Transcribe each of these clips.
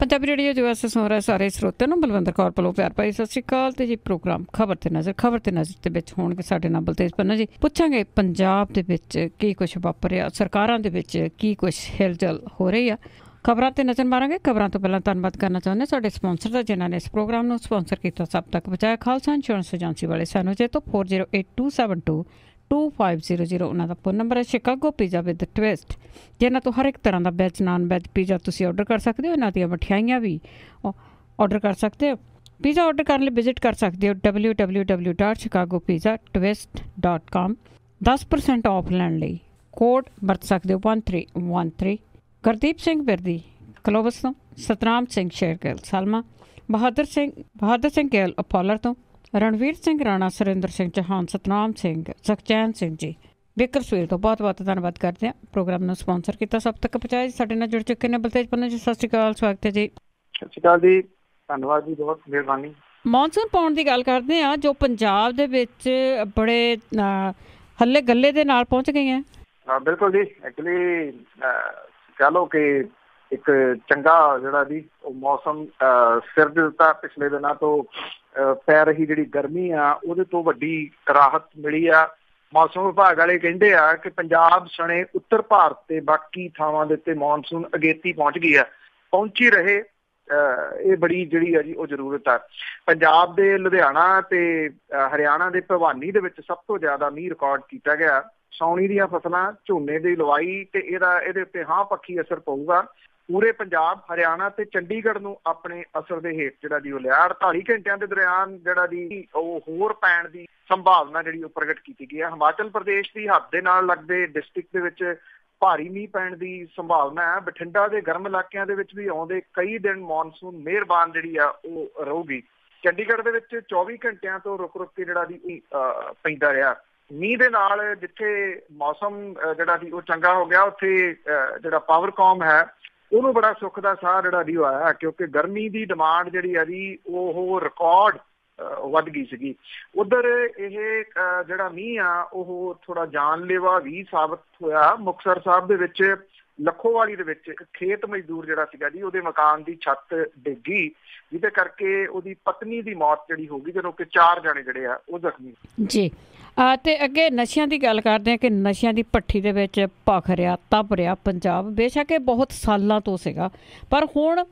Punjabi radio जो अस सुन रहे सारे ਸਰੋਤਿਆਂ ਨੂੰ ਬਲਵਿੰਦਰ ਕੌਰ ਵੱਲੋਂ ਪਿਆਰ ਭਰੀ ਸਤਿ ਸ਼੍ਰੀ ਅਕਾਲ। ਤੇ ਜੀ ਪ੍ਰੋਗਰਾਮ ਖਬਰ ਤੇ ਨਜ਼ਰ ਦੇ ਵਿੱਚ ਹੋਣਗੇ ਸਾਡੇ ਨਾਲ ਬਲਤੇਜ ਪੰਨੂ ਜੀ। ਪੁੱਛਾਂਗੇ ਪੰਜਾਬ ਦੇ ਵਿੱਚ ਕੀ ਕੁਛ ਵਾਪਰਿਆ, ਸਰਕਾਰਾਂ ਦੇ ਵਿੱਚ ਕੀ ਕੁਛ ਹਿਲਜੁਲ ਹੋ ਰਹੀ ਆ। ਖਬਰਾਂ ਤੇ ਨਜ਼ਰ ਮਾਰਾਂਗੇ। ਖਬਰਾਂ ਤੋਂ ਪਹਿਲਾਂ ਧੰਨਵਾਦ ਕਰਨਾ ਚਾਹੁੰਦੇ ਸਾਡੇ ਸਪਾਂਸਰ ਦਾ, ਜਿਨ੍ਹਾਂ ਨੇ ਇਸ ਪ੍ਰੋਗਰਾਮ ਨੂੰ ਸਪਾਂਸਰ ਕੀਤਾ, ਸਭ ਤੱਕ ਪਹੁੰਚਾਇਆ। ਖਾਲਸਾ ਇੰਸ਼ੋਰੈਂਸ ਏਜੰਸੀ ਵਾਲੇ ਸਾਨੂੰ ਜੇ ਤੋਂ 4082722500 ਉਹਨਾਂ ਦਾ ਫੋਨ ਨੰਬਰ ਹੈ। ਸ਼ਿਕਾਗੋ ਪੀਜ਼ਾ ਵਿਦ ਟਵਿਸਟ, ਜਿਨ੍ਹਾਂ ਤੋਂ ਹਰ ਇੱਕ ਤਰ੍ਹਾਂ ਦਾ ਵੈਜ ਨਾਨ ਵੈਜ ਪੀਜ਼ਾ ਤੁਸੀਂ ਆਰਡਰ ਕਰ ਸਕਦੇ ਹੋ। ਇਹਨਾਂ ਦੀਆਂ ਮਠਿਆਈਆਂ ਵੀ ਆਰਡਰ ਕਰ ਸਕਦੇ ਹੋ। ਪੀਜ਼ਾ ਆਰਡਰ ਕਰਨ ਲਈ ਵਿਜ਼ਿਟ ਕਰ ਸਕਦੇ ਹੋ www.chicagopizzatwist.com। 10% ਆਫ ਲੈਣ ਲਈ ਕੋਡ ਵਰਤ ਸਕਦੇ ਹੋ 1313। ਗੁਰਦੀਪ ਸਿੰਘ ਬਿਰਦੀ ਕਲੋਬਸ ਤੋਂ, ਸਤਨਾਮ ਸਿੰਘ ਸ਼ੇਰਗਿੱਲ ਸਾਲਮਾ, ਬਹਾਦਰ ਸਿੰਘ ਗਿੱਲ ਅਪੋਲਰ ਤੋਂ, ਰਣਵੀਰ ਸਿੰਘ ਰਾਣਾ, ਸੁਰਿੰਦਰ ਸਿੰਘ ਚੌਹਾਨ, ਸਤਨਾਮ ਸਿੰਘ, ਸੁਖਚੈਨ ਸਿੰਘ ਜੀ ਬੇਕਰਸਵੀਰ ਤੋਂ ਬਹੁਤ ਬਹੁਤ ਧੰਨਵਾਦ ਕਰਦੇ ਹਾਂ। ਪ੍ਰੋਗਰਾਮ ਨੂੰ ਸਪਾਂਸਰ ਕੀਤਾ, ਸਭ ਤੱਕ ਪਹੁੰਚਾਇਆ। ਸਾਡੇ ਨਾਲ ਜੁੜ ਚੁੱਕੇ ਨੇ ਬਲਤੇਜ ਪੰਨੂ ਜੀ। ਸਤਿ ਸ਼੍ਰੀ ਅਕਾਲ, ਸਵਾਗਤ ਹੈ ਜੀ। ਸਤਿ ਸ਼੍ਰੀ ਅਕਾਲ ਜੀ, ਧੰਨਵਾਦ ਜੀ, ਬਹੁਤ ਮਿਹਰਬਾਨੀ। ਮੌਨਸੂਨ ਪਾਉਣ ਦੀ ਗੱਲ ਕਰਦੇ ਹਾਂ, ਜੋ ਪੰਜਾਬ ਦੇ ਵਿੱਚ ਬੜੇ ਹੱਲੇ ਗੱਲੇ ਦੇ ਨਾਲ ਪਹੁੰਚ ਗਈਆਂ। ਬਿਲਕੁਲ ਜੀ, ਐਕਚੁਅਲੀ ਕਹਿ ਲਓ ਕਿ ਇੱਕ ਚੰਗਾ ਜਿਹੜਾ ਜੀ ਉਹ ਮੌਸਮ ਸਿਰ ਦੇ ਦਿੱਤਾ। ਪਿਛਲੇ ਦਿਨਾਂ ਤੋਂ ਪੈ ਰਹੀ ਜਿਹੜੀ ਗਰਮੀ ਆ ਉਹਦੇ ਤੋਂ ਵੱਡੀ ਰਾਹਤ ਮਿਲੀ ਆ। ਮੌਸਮ ਵਿਭਾਗ ਵਾਲੇ ਕਹਿੰਦੇ ਆ ਕਿ ਪੰਜਾਬ ਸਣੇ ਉੱਤਰ ਭਾਰਤ ਤੇ ਬਾਕੀ ਥਾਵਾਂ ਦੇ ਉੱਤੇ ਮੌਨਸੂਨ ਅਗੇਤੀ ਪਹੁੰਚ ਗਈ ਆ, ਪਹੁੰਚੀ ਰਹੇ। ਇਹ ਬੜੀ ਜਿਹੜੀ ਆ ਜੀ ਉਹ ਜ਼ਰੂਰਤ ਆ। ਪੰਜਾਬ ਦੇ ਲੁਧਿਆਣਾ ਤੇ ਹਰਿਆਣਾ ਦੇ ਭਿਵਾਨੀ ਦੇ ਵਿੱਚ ਸਭ ਤੋਂ ਜ਼ਿਆਦਾ ਮੀਂਹ ਰਿਕਾਰਡ ਕੀਤਾ ਗਿਆ। ਸਾਉਣੀ ਦੀਆਂ ਫਸਲਾਂ, ਝੋਨੇ ਦੀ ਲਵਾਈ ਤੇ ਇਹਦੇ ਉੱਤੇ ਹਾਂ ਪੱਖੀ ਅਸਰ ਪਊਗਾ। ਪੂਰੇ ਪੰਜਾਬ, ਹਰਿਆਣਾ ਤੇ ਚੰਡੀਗੜ੍ਹ ਨੂੰ ਆਪਣੇ ਅਸਰ ਦੇ ਹੇਠ ਜਿਹੜਾ ਜੀ ਉਹ ਲਿਆ। 48 ਘੰਟਿਆਂ ਦੇ ਦੌਰਾਨ ਜਿਹੜਾ ਜੀ ਉਹ ਹੋਰ ਪੈਣ ਦੀ ਸੰਭਾਵਨਾ ਜਿਹੜੀ ਉਹ ਪ੍ਰਗਟ ਕੀਤੀ ਗਈ ਹੈ। ਹਿਮਾਚਲ ਪ੍ਰਦੇਸ਼ ਦੀ ਹੱਦ ਦੇ ਨਾਲ ਲੱਗਦੇ ਡਿਸਟ੍ਰਿਕਟ ਦੇ ਵਿੱਚ ਭਾਰੀ ਮੀਂਹ ਪੈਣ ਦੀ ਸੰਭਾਵਨਾ ਹੈ। ਬਠਿੰਡਾ ਦੇ ਗਰਮ ਇਲਾਕਿਆਂ ਦੇ ਵਿੱਚ ਵੀ ਆਉਂਦੇ ਕਈ ਦਿਨ ਮੌਨਸੂਨ ਮਿਹਰਬਾਨ ਜਿਹੜੀ ਆ ਉਹ ਰਹੂਗੀ। ਚੰਡੀਗੜ੍ਹ ਦੇ ਵਿੱਚ 24 ਘੰਟਿਆਂ ਤੋਂ ਰੁਕ ਕੇ ਜਿਹੜਾ ਜੀ ਪੈਂਦਾ ਰਿਹਾ ਮੀਂਹ ਦੇ ਨਾਲ। ਜਿੱਥੇ ਮੌਸਮ ਜਿਹੜਾ ਜੀ ਉਹ ਚੰਗਾ ਹੋ ਗਿਆ, ਉੱਥੇ ਜਿਹੜਾ ਪਾਵਰਕੌਮ ਹੈ ਉਹਨੂੰ ਬੜਾ ਸੁੱਖ ਦਾ ਸਾਹ ਜਿਹੜਾ ਜੀ ਆਇਆ, ਕਿਉਂਕਿ ਗਰਮੀ ਦੀ ਡਿਮਾਂਡ ਜਿਹੜੀ ਆ ਜੀ ਉਹ ਰਿਕਾਰਡ ਵੱਧ ਗਈ ਸੀਗੀ। ਉੱਧਰ ਇਹ ਜਿਹੜਾ ਮੀਂਹ ਆ ਉਹ ਥੋੜਾ ਜਾਨਲੇਵਾ ਵੀ ਸਾਬਤ ਹੋਇਆ। ਮੁਕਤਸਰ ਸਾਹਿਬ ਦੇ ਵਿੱਚ ਲੱਖੋਵਾਲੀ ਦੇ ਵਿੱਚ ਇੱਕ ਖੇਤ ਮਜ਼ਦੂਰ ਜਿਹੜਾ ਸੀਗਾ ਜੀ, ਉਹਦੇ ਮਕਾਨ ਦੀ ਛੱਤ ਡਿੱਗੀ, ਜਿਹਦੇ ਕਰਕੇ ਉਹਦੀ ਪਤਨੀ ਦੀ ਮੌਤ ਜਿਹੜੀ ਹੋ ਗਈ, ਜਦੋਂ ਕਿ 4 ਜਣੇ ਜਿਹੜੇ ਆ ਉਹ ਜ਼ਖਮੀ ਜੀ। ਤੇ ਅੱਗੇ ਨਸ਼ਿਆਂ ਦੀ ਗੱਲ ਕਰਦੇ ਹਾਂ ਕਿ ਨਸ਼ਿਆਂ ਦੀ ਭੱਠੀ ਦੇ ਵਿੱਚ ਭਖ ਰਿਹਾ, ਤਪ ਰਿਹਾ ਪੰਜਾਬ। ਬੇਸ਼ੱਕ ਇਹ ਬਹੁਤ ਸਾਲਾਂ ਤੋਂ ਸੀਗਾ, ਪਰ ਹੁਣ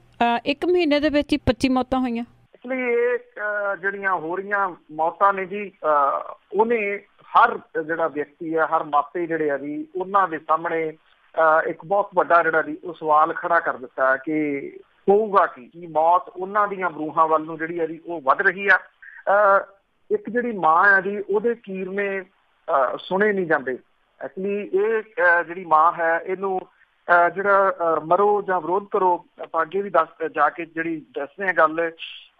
1 ਮਹੀਨੇ ਦੇ ਵਿੱਚ ਹੀ 25 ਮੌਤਾਂ ਹੋਈਆਂ। ਇਸ ਲਈ ਇਹ ਜਿਹੜੀਆਂ ਹੋ ਰਹੀਆਂ ਮੌਤਾਂ ਨੇ ਜੀ, ਉਹਨੇ ਹਰ ਜਿਹੜਾ ਵਿਅਕਤੀ ਹੈ, ਹਰ ਮਾਪੇ ਜਿਹੜੇ ਆ ਜੀ, ਉਹਨਾਂ ਦੇ ਸਾਹਮਣੇ ਇੱਕ ਬਹੁਤ ਵੱਡਾ ਜਿਹੜਾ ਜੀ ਉਹ ਸਵਾਲ ਖੜਾ ਕਰ ਦਿੱਤਾ ਕਿ ਹੋਊਗਾ ਕੀ ਮੌਤ ਉਹਨਾਂ ਦੀਆਂ ਰੂਹਾਂ ਵੱਲ ਨੂੰ ਜਿਹੜੀ ਆ ਜੀ ਉਹ ਵੱਧ ਰਹੀ ਆ। ਇੱਕ ਜਿਹੜੀ ਮਾਂ ਆ ਜੀ, ਉਹਦੇ ਕੀਰਨੇ ਸੁਣੇ ਨਹੀਂ ਜਾਂਦੇ। ਐਕਚੁਅਲੀ ਇਹ ਜਿਹੜੀ ਮਾਂ ਹੈ, ਇਹਨੂੰ ਜਿਹੜਾ ਮਰੋ ਜਾਂ ਵਿਰੋਧ ਕਰੋ, ਆਪਾਂ ਅੱਗੇ ਵੀ ਦੱਸਦੇ ਹਾਂ ਗੱਲ।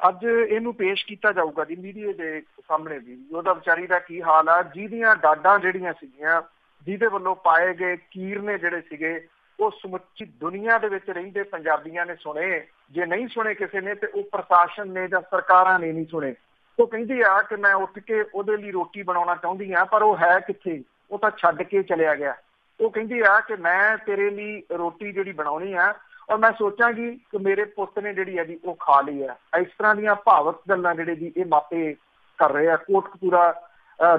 ਅੱਜ ਇਹਨੂੰ ਪੇਸ਼ ਕੀਤਾ ਜਾਊਗਾ ਜੀ ਮੀਡੀਆ ਦੇ ਸਾਹਮਣੇ ਵੀ, ਉਹਦਾ ਵਿਚਾਰੀ ਦਾ ਕੀ ਹਾਲ ਆ, ਜਿਹਦੀਆਂ ਡਾਡਾਂ ਜਿਹੜੀਆਂ ਸੀਗੀਆਂ, ਜਿਹਦੇ ਵੱਲੋਂ ਪਾਏ ਗਏ ਕੀਰਨੇ ਜਿਹੜੇ ਸੀਗੇ, ਉਹ ਸਮੁੱਚੀ ਦੁਨੀਆ ਦੇ ਵਿੱਚ ਰਹਿੰਦੇ ਪੰਜਾਬੀਆਂ ਨੇ ਸੁਣੇ। ਜੇ ਨਹੀਂ ਸੁਣੇ ਕਿਸੇ ਨੇ ਤੇ ਉਹ ਪ੍ਰਸ਼ਾਸਨ ਨੇ ਜਾਂ ਸਰਕਾਰਾਂ ਨੇ ਨਹੀਂ ਸੁਣੇ। ਉਹ ਕਹਿੰਦੀ ਆ ਕਿ ਮੈਂ ਉੱਠ ਕੇ ਉਹਦੇ ਲਈ ਰੋਟੀ ਬਣਾਉਣਾ ਚਾਹੁੰਦੀ ਹਾਂ, ਪਰ ਉਹ ਹੈ ਕਿੱਥੇ, ਉਹ ਤਾਂ ਛੱਡ ਕੇ ਚਲਿਆ ਗਿਆ। ਉਹ ਕਹਿੰਦੀ ਆ ਕਿ ਮੈਂ ਤੇਰੇ ਲਈ ਰੋਟੀ ਜਿਹੜੀ ਬਣਾਉਣੀ ਆ ਔਰ ਮੈਂ ਸੋਚਾਂਗੀ ਕਿ ਮੇਰੇ ਪੁੱਤ ਨੇ ਜਿਹੜੀ ਹੈ ਜੀ ਉਹ ਖਾ ਲਈ ਹੈ। ਇਸ ਤਰ੍ਹਾਂ ਦੀਆਂ ਭਾਵਕ ਗੱਲਾਂ ਜਿਹੜੇ ਜੀ ਇਹ ਮਾਪੇ ਕਰ ਰਹੇ ਆ। ਕੋਟਕਪੂਰਾ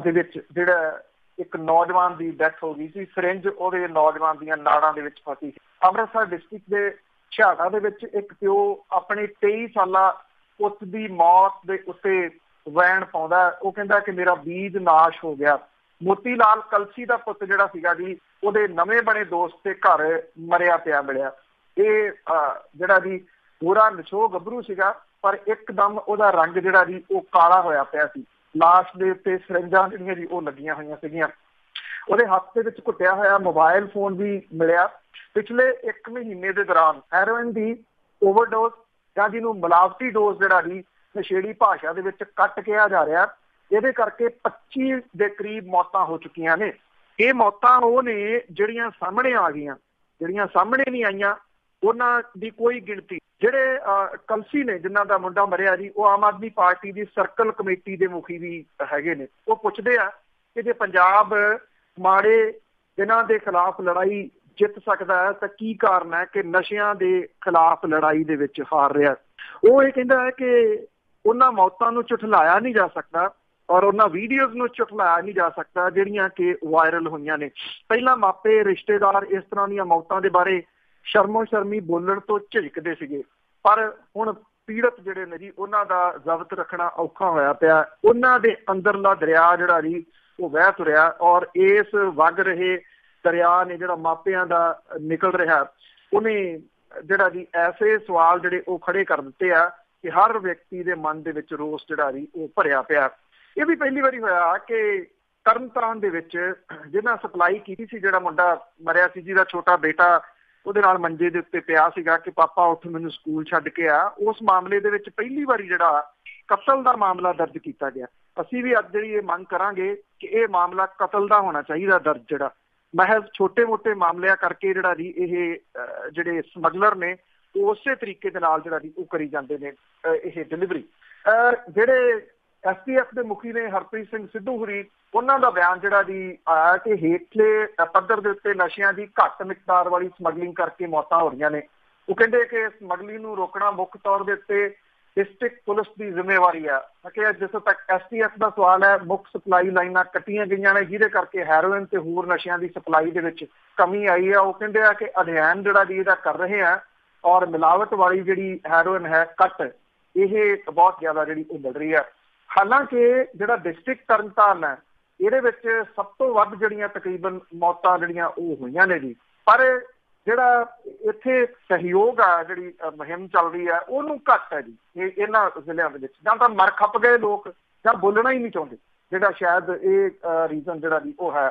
ਦੇ ਵਿੱਚ ਜਿਹੜਾ ਇੱਕ ਨੌਜਵਾਨ ਦੀ ਡੈਥ ਹੋ ਗਈ ਸੀ, ਸਿਰਿੰਜ ਉਹਦੇ ਨੌਜਵਾਨ ਦੀਆਂ ਨਾੜਾਂ ਦੇ ਵਿੱਚ ਫਸੀ ਸੀ। ਅੰਮ੍ਰਿਤਸਰ ਡਿਸਟ੍ਰਿਕਟ ਦੇ ਛਿਆਟਾ ਦੇ ਵਿੱਚ ਇੱਕ ਪਿਓ ਆਪਣੇ 23 ਸਾਲਾ ਪੁੱਤ ਦੀ ਮੌਤ ਦੇ ਉੱਤੇ ਵੈਣ ਪਾਉਂਦਾ। ਉਹ ਕਹਿੰਦਾ ਕਿ ਮੇਰਾ ਬੀਜ ਨਾਸ਼ ਹੋ ਗਿਆ। ਮੋਤੀ ਲਾਲ ਕਲਸੀ ਦਾ ਪੁੱਤ ਜਿਹੜਾ ਸੀਗਾ ਜੀ, ਉਹਦੇ ਨਵੇਂ ਬਣੇ ਦੋਸਤ ਦੇ ਘਰ ਮਰਿਆ ਪਿਆ ਮਿਲਿਆ। ਇਹ ਜਿਹੜਾ ਜੀ ਪੂਰਾ ਨਸ਼ੋ ਗੱਭਰੂ ਸੀਗਾ, ਪਰ ਇੱਕਦਮ ਉਹਦਾ ਰੰਗ ਜਿਹੜਾ ਜੀ ਉਹ ਕਾਲਾ ਹੋਇਆ ਪਿਆ ਸੀ। ਲਾਸ਼ ਦੇ ਉੱਤੇ ਸਿਰਿੰਜਾਂ ਜਿਹੜੀਆਂ ਜੀ ਉਹ ਲੱਗੀਆਂ ਹੋਈਆਂ ਸੀਗੀਆਂ। ਉਹਦੇ ਹੱਥ ਦੇ ਵਿੱਚ ਘੁੱਟਿਆ ਹੋਇਆ ਮੋਬਾਈਲ ਫੋਨ ਵੀ ਮਿਲਿਆ। ਪਿਛਲੇ 1 ਮਹੀਨੇ ਦੇ ਦੌਰਾਨ ਹੈਰੋਇਨ ਦੀ ਓਵਰਡੋਜ਼ ਜਾਂ ਜਿਹਨੂੰ ਮਿਲਾਵਟੀ ਡੋਜ਼ ਜਿਹੜਾ ਜੀ ਨਸ਼ੇੜੀ ਭਾਸ਼ਾ ਦੇ ਵਿੱਚ ਕੱਟ ਕਿਹਾ ਜਾ ਰਿਹਾ, ਇਹਦੇ ਕਰਕੇ 25 ਦੇ ਕਰੀਬ ਮੌਤਾਂ ਹੋ ਚੁੱਕੀਆਂ ਨੇ। ਇਹ ਮੌਤਾਂ ਉਹ ਨੇ ਜਿਹੜੀਆਂ ਸਾਹਮਣੇ ਆ ਗਈਆਂ, ਜਿਹੜੀਆਂ ਸਾਹਮਣੇ ਨਹੀਂ ਆਈਆਂ ਉਹਨਾਂ ਦੀ ਕੋਈ ਗਿਣਤੀ। ਜਿਹੜੇ ਕਲਸੀ ਨੇ, ਜਿਨ੍ਹਾਂ ਦਾ ਮੁੰਡਾ ਮਰਿਆ ਜੀ, ਉਹ ਆਮ ਆਦਮੀ ਪਾਰਟੀ ਦੀ ਸਰਕਲ ਕਮੇਟੀ ਦੇ ਮੁਖੀ ਵੀ ਹੈਗੇ ਨੇ। ਉਹ ਪੁੱਛਦੇ ਆ ਕਿ ਜੇ ਪੰਜਾਬ ਮਾੜੇ ਇਹਨਾਂ ਦੇ ਖਿਲਾਫ ਲੜਾਈ ਜਿੱਤ ਸਕਦਾ ਹੈ ਤਾਂ ਕੀ ਕਾਰਨ ਹੈ ਕਿ ਨਸ਼ਿਆਂ ਦੇ ਖਿਲਾਫ ਲੜਾਈ ਦੇ ਵਿੱਚ ਹਾਰ ਰਿਹਾ। ਉਹ ਇਹ ਕਹਿੰਦਾ ਹੈ ਕਿ ਉਹਨਾਂ ਮੌਤਾਂ ਨੂੰ ਝੁਠਲਾਇਆ ਨਹੀਂ ਜਾ ਸਕਦਾ ਔਰ ਉਹਨਾਂ ਵੀਡੀਓਜ਼ ਨੂੰ ਝੁਠਲਾਇਆ ਨਹੀਂ ਜਾ ਸਕਦਾ ਜਿਹੜੀਆਂ ਕਿ ਵਾਇਰਲ ਹੋਈਆਂ ਨੇ। ਪਹਿਲਾਂ ਮਾਪੇ ਰਿਸ਼ਤੇਦਾਰ ਇਸ ਤਰ੍ਹਾਂ ਦੀਆਂ ਮੌਤਾਂ ਦੇ ਬਾਰੇ ਸ਼ਰਮੋ ਸ਼ਰਮੀ ਬੋਲਣ ਤੋਂ ਝਿਜਕਦੇ ਸੀਗੇ, ਪਰ ਹੁਣ ਪੀੜਤ ਜਿਹੜੇ ਨੇ ਜੀ ਉਹਨਾਂ ਦਾ ਜ਼ਬਤ ਰੱਖਣਾ ਔਖਾ ਹੋਇਆ ਪਿਆ। ਉਹਨਾਂ ਦੇ ਅੰਦਰਲਾ ਦਰਿਆ ਜਿਹੜਾ ਜੀ ਉਹ ਵਹਿ ਤੁਰਿਆ ਔਰ ਇਸ ਵਗ ਰਹੇ ਦਰਿਆ ਨੇ ਜਿਹੜਾ ਮਾਪਿਆਂ ਦਾ ਨਿਕਲ ਰਿਹਾ, ਉਹਨੇ ਜਿਹੜਾ ਜੀ ਐਸੇ ਸਵਾਲ ਜਿਹੜੇ ਉਹ ਖੜੇ ਕਰ ਦਿੱਤੇ ਆ ਕਿ ਹਰ ਵਿਅਕਤੀ ਦੇ ਮਨ ਦੇ ਵਿੱਚ ਰੋਸ ਜਿਹੜਾ ਜੀ ਉਹ ਭਰਿਆ ਪਿਆ। ਇਹ ਵੀ ਪਹਿਲੀ ਵਾਰੀ ਹੋਇਆ ਕਿ ਤਰਨਤਾਰਨ ਦੇ ਵਿੱਚ ਜਿਹਨਾਂ ਸਪਲਾਈ ਕੀਤੀ ਸੀ, ਜਿਹੜਾ ਮੁੰਡਾ ਮਰਿਆ ਸੀ ਜਿਹਦਾ ਛੋਟਾ ਬੇਟਾ ਉਹਦੇ ਨਾਲ ਮੰਜੇ ਦੇ ਉੱਤੇ ਪਿਆ ਸੀਗਾ ਕਿ ਪਾਪਾ ਉੱਠ ਮੈਨੂੰ ਸਕੂਲ ਛੱਡ ਕੇ ਆ, ਉਸ ਮਾਮਲੇ ਦੇ ਵਿੱਚ ਪਹਿਲੀ ਵਾਰੀ ਜਿਹੜਾ ਕਤਲ ਦਾ ਮਾਮਲਾ ਦਰਜ ਕੀਤਾ ਗਿਆ। ਅਸੀਂ ਵੀ ਅੱਜ ਜਿਹੜੀ ਇਹ ਮੰਗ ਕਰਾਂਗੇ ਕਿ ਇਹ ਮਾਮਲਾ ਕਤਲ ਦਾ ਹੋਣਾ ਚਾਹੀਦਾ ਦਰਜ, ਜਿਹੜਾ ਮਹਿਜ਼ ਛੋਟੇ-ਮੋਟੇ ਮਾਮਲਿਆਂ ਕਰਕੇ ਜਿਹੜਾ ਜੀ ਇਹ ਜਿਹੜੇ ਸਮਗਲਰ ਨੇ ਉਹ ਉਸੇ ਤਰੀਕੇ ਦੇ ਨਾਲ ਜਿਹੜਾ ਜੀ ਉਹ ਕਰੀ ਜਾਂਦੇ ਨੇ ਇਹ ਡਿਲੀਵਰੀ। ਜਿਹੜੇ STF ਦੇ ਮੁਖੀ ਨੇ ਹਰਪ੍ਰੀਤ ਸਿੰਘ ਸਿੱਧੂ ਹੁਰੀ, ਉਹਨਾਂ ਦਾ ਬਿਆਨ ਜਿਹੜਾ ਜੀ ਆਇਆ ਕਿ ਹੇਠਲੇ ਪੱਧਰ ਦੇ ਉੱਤੇ ਨਸ਼ਿਆਂ ਦੀ ਘੱਟ ਮਿਕਦਾਰ ਵਾਲੀ ਸਮਗਲਿੰਗ ਕਰਕੇ ਮੌਤਾਂ ਹੋ ਰਹੀਆਂ ਨੇ। ਉਹ ਕਹਿੰਦੇ ਕਿ ਸਮਗਲਿੰਗ ਨੂੰ ਰੋਕਣਾ ਮੁੱਖ ਤੌਰ ਦੇ ਉੱਤੇ ਡਿਸਟ੍ਰਿਕਟ ਪੁਲਿਸ ਦੀ ਜ਼ਿੰਮੇਵਾਰੀ ਹੈ ਕਿ ਜਿੱਥੋਂ ਤੱਕ STF ਦਾ ਸਵਾਲ ਹੈ, ਮੁੱਖ ਸਪਲਾਈ ਲਾਈਨਾਂ ਕੱਟੀਆਂ ਗਈਆਂ ਨੇ ਜਿਹਦੇ ਕਰਕੇ ਹੈਰੋਇਨ ਤੇ ਹੋਰ ਨਸ਼ਿਆਂ ਦੀ ਸਪਲਾਈ ਦੇ ਵਿੱਚ ਕਮੀ ਆਈ ਹੈ। ਉਹ ਕਹਿੰਦੇ ਆ ਕਿ ਅਧਿਐਨ ਜਿਹੜਾ ਜੀ ਇਹਦਾ ਕਰ ਰਹੇ ਆ ਔਰ ਮਿਲਾਵਟ ਵਾਲੀ ਜਿਹੜੀ ਹੈਰੋਇਨ ਹੈ ਕੱਟ ਇਹ ਬਹੁਤ ਜ਼ਿਆਦਾ ਜਿਹੜੀ ਉਹ ਮਿਲ ਰਹੀ ਹੈ। ਹਾਲਾਂਕਿ ਜਿਹੜਾ ਡਿਸਟ੍ਰਿਕਟ ਤਰਨਤਾਰਨ ਹੈ ਇਹਦੇ ਵਿੱਚ ਸਭ ਤੋਂ ਵੱਧ ਜਿਹੜੀਆਂ ਤਕਰੀਬਨ ਮੌਤਾਂ ਜਿਹੜੀਆਂ ਉਹ ਹੋਈਆਂ ਨੇ ਜੀ, ਪਰ ਜਿਹੜਾ ਇੱਥੇ ਸਹਿਯੋਗ ਆ ਜਿਹੜੀ ਮੁਹਿੰਮ ਚੱਲ ਰਹੀ ਹੈ ਉਹਨੂੰ ਘੱਟ ਹੈ ਜੀ ਇਹਨਾਂ ਜ਼ਿਲ੍ਹਿਆਂ ਦੇ ਵਿੱਚ। ਜਾਂ ਤਾਂ ਮਰ ਖੱਪ ਗਏ ਲੋਕ ਜਾਂ ਬੋਲਣਾ ਹੀ ਨਹੀਂ ਚਾਹੁੰਦੇ, ਜਿਹੜਾ ਸ਼ਾਇਦ ਇਹ ਰੀਜ਼ਨ ਜਿਹੜਾ ਜੀ ਉਹ ਹੈ।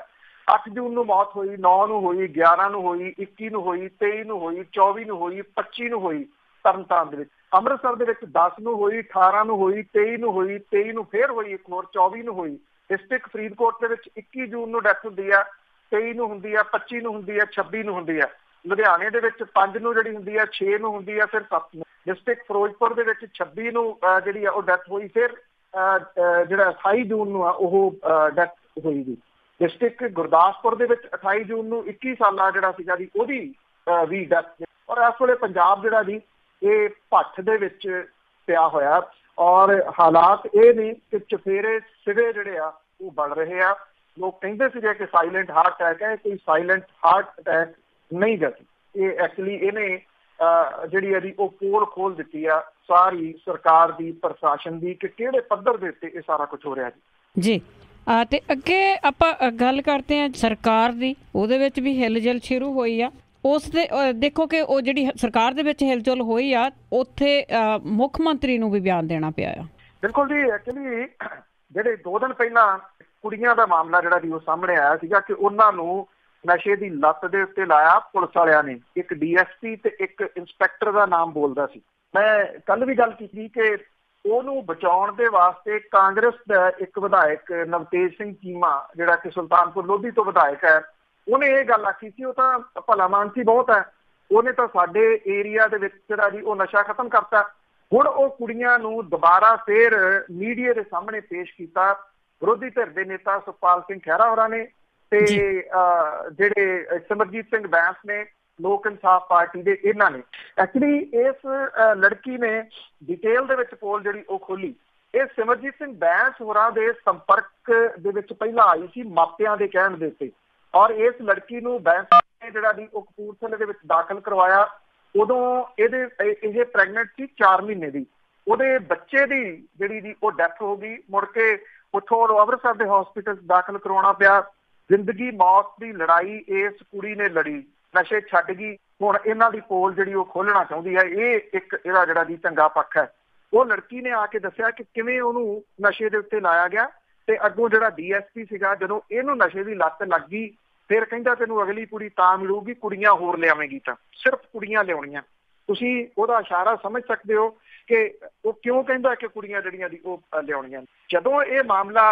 8 ਜੂਨ ਨੂੰ ਮੌਤ ਹੋਈ, 9 ਨੂੰ ਹੋਈ, 11 ਨੂੰ ਹੋਈ, 21 ਨੂੰ ਹੋਈ, 23 ਨੂੰ ਹੋਈ, 24 ਨੂੰ ਹੋਈ, 25 ਨੂੰ ਹੋਈ ਤਰਨਤਾਰਨ ਦੇ ਵਿੱਚ। ਅੰਮ੍ਰਿਤਸਰ ਦੇ ਵਿੱਚ 10 ਨੂੰ ਹੋਈ, 18 ਨੂੰ ਹੋਈ, 23 ਨੂੰ ਹੋਈ, 23 ਨੂੰ ਫੇਰ ਹੋਈ ਇੱਕ ਹੋਰ, 24 ਨੂੰ ਹੋਈ। ਡਿਸਟ੍ਰਿਕਟ ਫਰੀਦਕੋਟ ਦੇ ਵਿੱਚ 21 ਜੂਨ ਨੂੰ ਡੈਥ ਹੁੰਦੀ ਆ, 23 ਨੂੰ ਹੁੰਦੀ ਆ, 25 ਨੂੰ ਹੁੰਦੀ ਆ, 26 ਨੂੰ ਹੁੰਦੀ ਆ। ਲੁਧਿਆਣੇ ਦੇ ਵਿੱਚ 5 ਨੂੰ ਜਿਹੜੀ ਹੁੰਦੀ ਆ, 6 ਨੂੰ ਹੁੰਦੀ ਆ, ਫਿਰ 7 ਨੂੰ। ਡਿਸਟ੍ਰਿਕਟ ਫਿਰੋਜ਼ਪੁਰ ਦੇ ਵਿੱਚ 26 ਨੂੰ ਜਿਹੜੀ ਆ ਉਹ ਡੈਥ ਹੋਈ, ਫਿਰ ਜਿਹੜਾ 28 ਜੂਨ ਨੂੰ ਆ ਉਹ ਡੈਥ ਹੋਈ ਜੀ। ਡਿਸਟ੍ਰਿਕਟ ਗੁਰਦਾਸਪੁਰ ਦੇ ਵਿੱਚ 28 ਜੂਨ ਨੂੰ 21 ਸਾਲਾ ਜਿਹੜਾ ਸੀਗਾ ਜੀ ਉਹਦੀ ਵੀ ਡੈਥ। ਔਰ ਇਸ ਵੇਲੇ ਪੰਜਾਬ ਜਿਹੜਾ ਜੀ ਇਹ ਭੱਠ ਦੇ ਵਿੱਚ ਪਿਆ ਹੋਇਆ ਔਰ ਹਾਲਾਤ ਇਹ ਨੇ ਕਿ ਚਫੇਰੇ ਸਿਰੇ ਜਿਹੜੇ ਆ ਉਹ ਬਣ ਰਹੇ ਆ। ਲੋਕ ਕਹਿੰਦੇ ਸੀਗੇ ਕਿ ਸਾਇਲੈਂਟ ਹਾਰਟ ਅਟੈਕ ਹੈ, ਕੋਈ ਸਾਇਲੈਂਟ ਹਾਰਟ ਅਟੈਕ ਨਹੀਂ ਗਾ। ਇਹ ਐਕਚੁਅਲੀ ਇਹਨੇ ਜਿਹੜੀ ਇਹਦੀ ਉਹ ਪੋਲ ਖੋਲ ਦਿੱਤੀ ਆ ਸਾਰੀ ਸਰਕਾਰ ਦੀ, ਪ੍ਰਸ਼ਾਸਨ ਦੀ, ਕਿ ਕਿਹੜੇ ਪੱਧਰ ਦੇ ਉੱਤੇ ਇਹ ਸਾਰਾ ਕੁਝ ਹੋ ਰਿਹਾ ਜੀ। ਤੇ ਅੱਗੇ ਆਪਾਂ ਗੱਲ ਕਰਦੇ ਹਾਂ ਸਰਕਾਰ ਦੀ, ਉਹਦੇ ਵਿੱਚ ਵੀ ਹਿਲਜੁਲ ਸ਼ੁਰੂ ਹੋਈ ਆ। ਉਸ ਦੇ ਦੇਖੋ ਕਿ ਉਹ ਜਿਹੜੀ ਸਰਕਾਰ ਦੇ ਵਿੱਚ ਹਿਲਜੁਲ ਹੋਈ ਆ ਉੱਥੇ ਮੁੱਖ ਮੰਤਰੀ ਨੂੰ ਵੀ ਬਿਆਨ ਦੇਣਾ ਪਿਆ ਆ। ਬਿਲਕੁਲ ਜੀ, ਐਕਚੁਅਲੀ ਜਿਹੜੇ 2 ਦਿਨ ਪਹਿਲਾਂ ਕੁੜੀਆਂ ਦਾ ਮਾਮਲਾ ਜਿਹੜਾ ਜੀ ਉਹ ਸਾਹਮਣੇ ਆਇਆ ਸੀਗਾ ਕਿ ਉਹਨਾਂ ਨੂੰ ਨਸ਼ੇ ਦੀ ਲੱਤ ਦੇ ਉੱਤੇ ਲਾਇਆ ਪੁਲਿਸ ਵਾਲਿਆਂ ਨੇ। ਇੱਕ DSP ਤੇ ਇੱਕ ਇੰਸਪੈਕਟਰ ਦਾ ਨਾਮ ਬੋਲਦਾ ਸੀ। ਮੈਂ ਕੱਲ ਵੀ ਗੱਲ ਕੀਤੀ ਕਿ ਉਹਨੂੰ ਬਚਾਉਣ ਦੇ ਵਾਸਤੇ ਕਾਂਗਰਸ ਦਾ ਇੱਕ ਵਿਧਾਇਕ ਨਵਤੇਜ ਸਿੰਘ ਚੀਮਾ, ਜਿਹੜਾ ਕਿ ਸੁਲਤਾਨਪੁਰ ਲੋਧੀ ਤੋਂ ਵਿਧਾਇਕ ਹੈ, ਉਹਨੇ ਇਹ ਗੱਲ ਆਖੀ ਸੀ। ਉਹ ਤਾਂ ਭਲਾ ਮਾਨਸੀ ਬਹੁਤ ਹੈ, ਉਹਨੇ ਤਾਂ ਸਾਡੇ ਏਰੀਆ ਦੇ ਵਿੱਚ ਜਿਹੜਾ ਜੀ ਉਹ ਨਸ਼ਾ ਖਤਮ ਕਰਤਾ। ਹੁਣ ਉਹ ਕੁੜੀਆਂ ਨੂੰ ਦੁਬਾਰਾ ਫੇਰ ਮੀਡੀਆ ਦੇ ਸਾਹਮਣੇ ਪੇਸ਼ ਕੀਤਾ ਵਿਰੋਧੀ ਧਿਰ ਦੇ ਨੇਤਾ ਸੁਖਪਾਲ ਸਿੰਘ ਖਹਿਰਾ ਹੋਰਾਂ ਨੇ ਤੇ ਜਿਹੜੇ ਸਿਮਰਜੀਤ ਸਿੰਘ ਬੈਂਸ ਨੇ ਲੋਕ ਇਨਸਾਫ ਪਾਰਟੀ ਦੇ, ਇਹਨਾਂ ਨੇ। ਐਕਚੁਅਲੀ ਇਸ ਲੜਕੀ ਨੇ ਡਿਟੇਲ ਦੇ ਵਿੱਚ ਪੋਲ ਜਿਹੜੀ ਉਹ ਖੋਲੀ। ਇਹ ਸਿਮਰਜੀਤ ਸਿੰਘ ਬੈਂਸ ਹੋਰਾਂ ਦੇ ਸੰਪਰਕ ਦੇ ਵਿੱਚ ਪਹਿਲਾਂ ਆਈ ਸੀ ਮਾਪਿਆਂ ਦੇ ਕਹਿਣ ਦੇ ਉੱਤੇ, ਔਰ ਇਸ ਲੜਕੀ ਨੂੰ ਬੈਂਸ ਨੇ ਜਿਹੜਾ ਜੀ ਉਹ ਕਪੂਰਥਲੇ ਦੇ ਵਿੱਚ ਦਾਖਲ ਕਰਵਾਇਆ। ਉਦੋਂ ਇਹ ਪ੍ਰੈਗਨੈਂਟ ਸੀ 4 ਮਹੀਨੇ ਦੀ। ਉਹਦੇ ਬੱਚੇ ਦੀ ਜਿਹੜੀ ਜੀ ਉਹ ਡੈਥ ਹੋ ਗਈ। ਮੁੜ ਕੇ ਉੱਥੋਂ ਅੰਮ੍ਰਿਤਸਰ ਦੇ ਹਸਪੀਟਲ ਦਾਖਲ ਕਰਵਾਉਣਾ ਪਿਆ। ਜ਼ਿੰਦਗੀ ਮੌਤ ਦੀ ਲੜਾਈ ਇਸ ਕੁੜੀ ਨੇ ਲੜੀ, ਨਸ਼ੇ ਛੱਡ ਗਈ। ਹੁਣ ਇਹਨਾਂ ਦੀ ਪੋਲ ਜਿਹੜੀ ਉਹ ਖੋਲਣਾ ਚਾਹੁੰਦੀ ਹੈ। ਇਹ ਇੱਕ ਇਹਦਾ ਜਿਹੜਾ ਜੀ ਚੰਗਾ ਪੱਖ ਹੈ। ਉਹ ਲੜਕੀ ਨੇ ਆ ਕੇ ਦੱਸਿਆ ਕਿ ਕਿਵੇਂ ਉਹਨੂੰ ਨਸ਼ੇ ਦੇ ਉੱਤੇ ਲਾਇਆ ਗਿਆ ਤੇ ਅੱਗੋਂ ਜਿਹੜਾ DSP ਸੀਗਾ, ਜਦੋਂ ਇਹਨੂੰ ਨਸ਼ੇ ਦੀ ਲੱਤ ਲੱਗ ਗਈ ਫਿਰ ਕਹਿੰਦਾ ਤੈਨੂੰ ਅਗਲੀ ਕੁੜੀ ਤਾਂ ਮਿਲੂਗੀ, ਕੁੜੀਆਂ ਹੋਰ ਲਿਆਵੇਂਗੀ, ਤਾਂ ਸਿਰਫ ਕੁੜੀਆਂ ਲਿਆਉਣੀਆਂ। ਤੁਸੀਂ ਉਹਦਾ ਇਸ਼ਾਰਾ ਸਮਝ ਸਕਦੇ ਹੋ ਕਿ ਉਹ ਕਿਉਂ ਕਹਿੰਦਾ ਕਿ ਕੁੜੀਆਂ ਜਿਹੜੀਆਂ ਦੀ ਉਹ ਲਿਆਉਣੀਆਂ। ਜਦੋਂ ਇਹ ਮਾਮਲਾ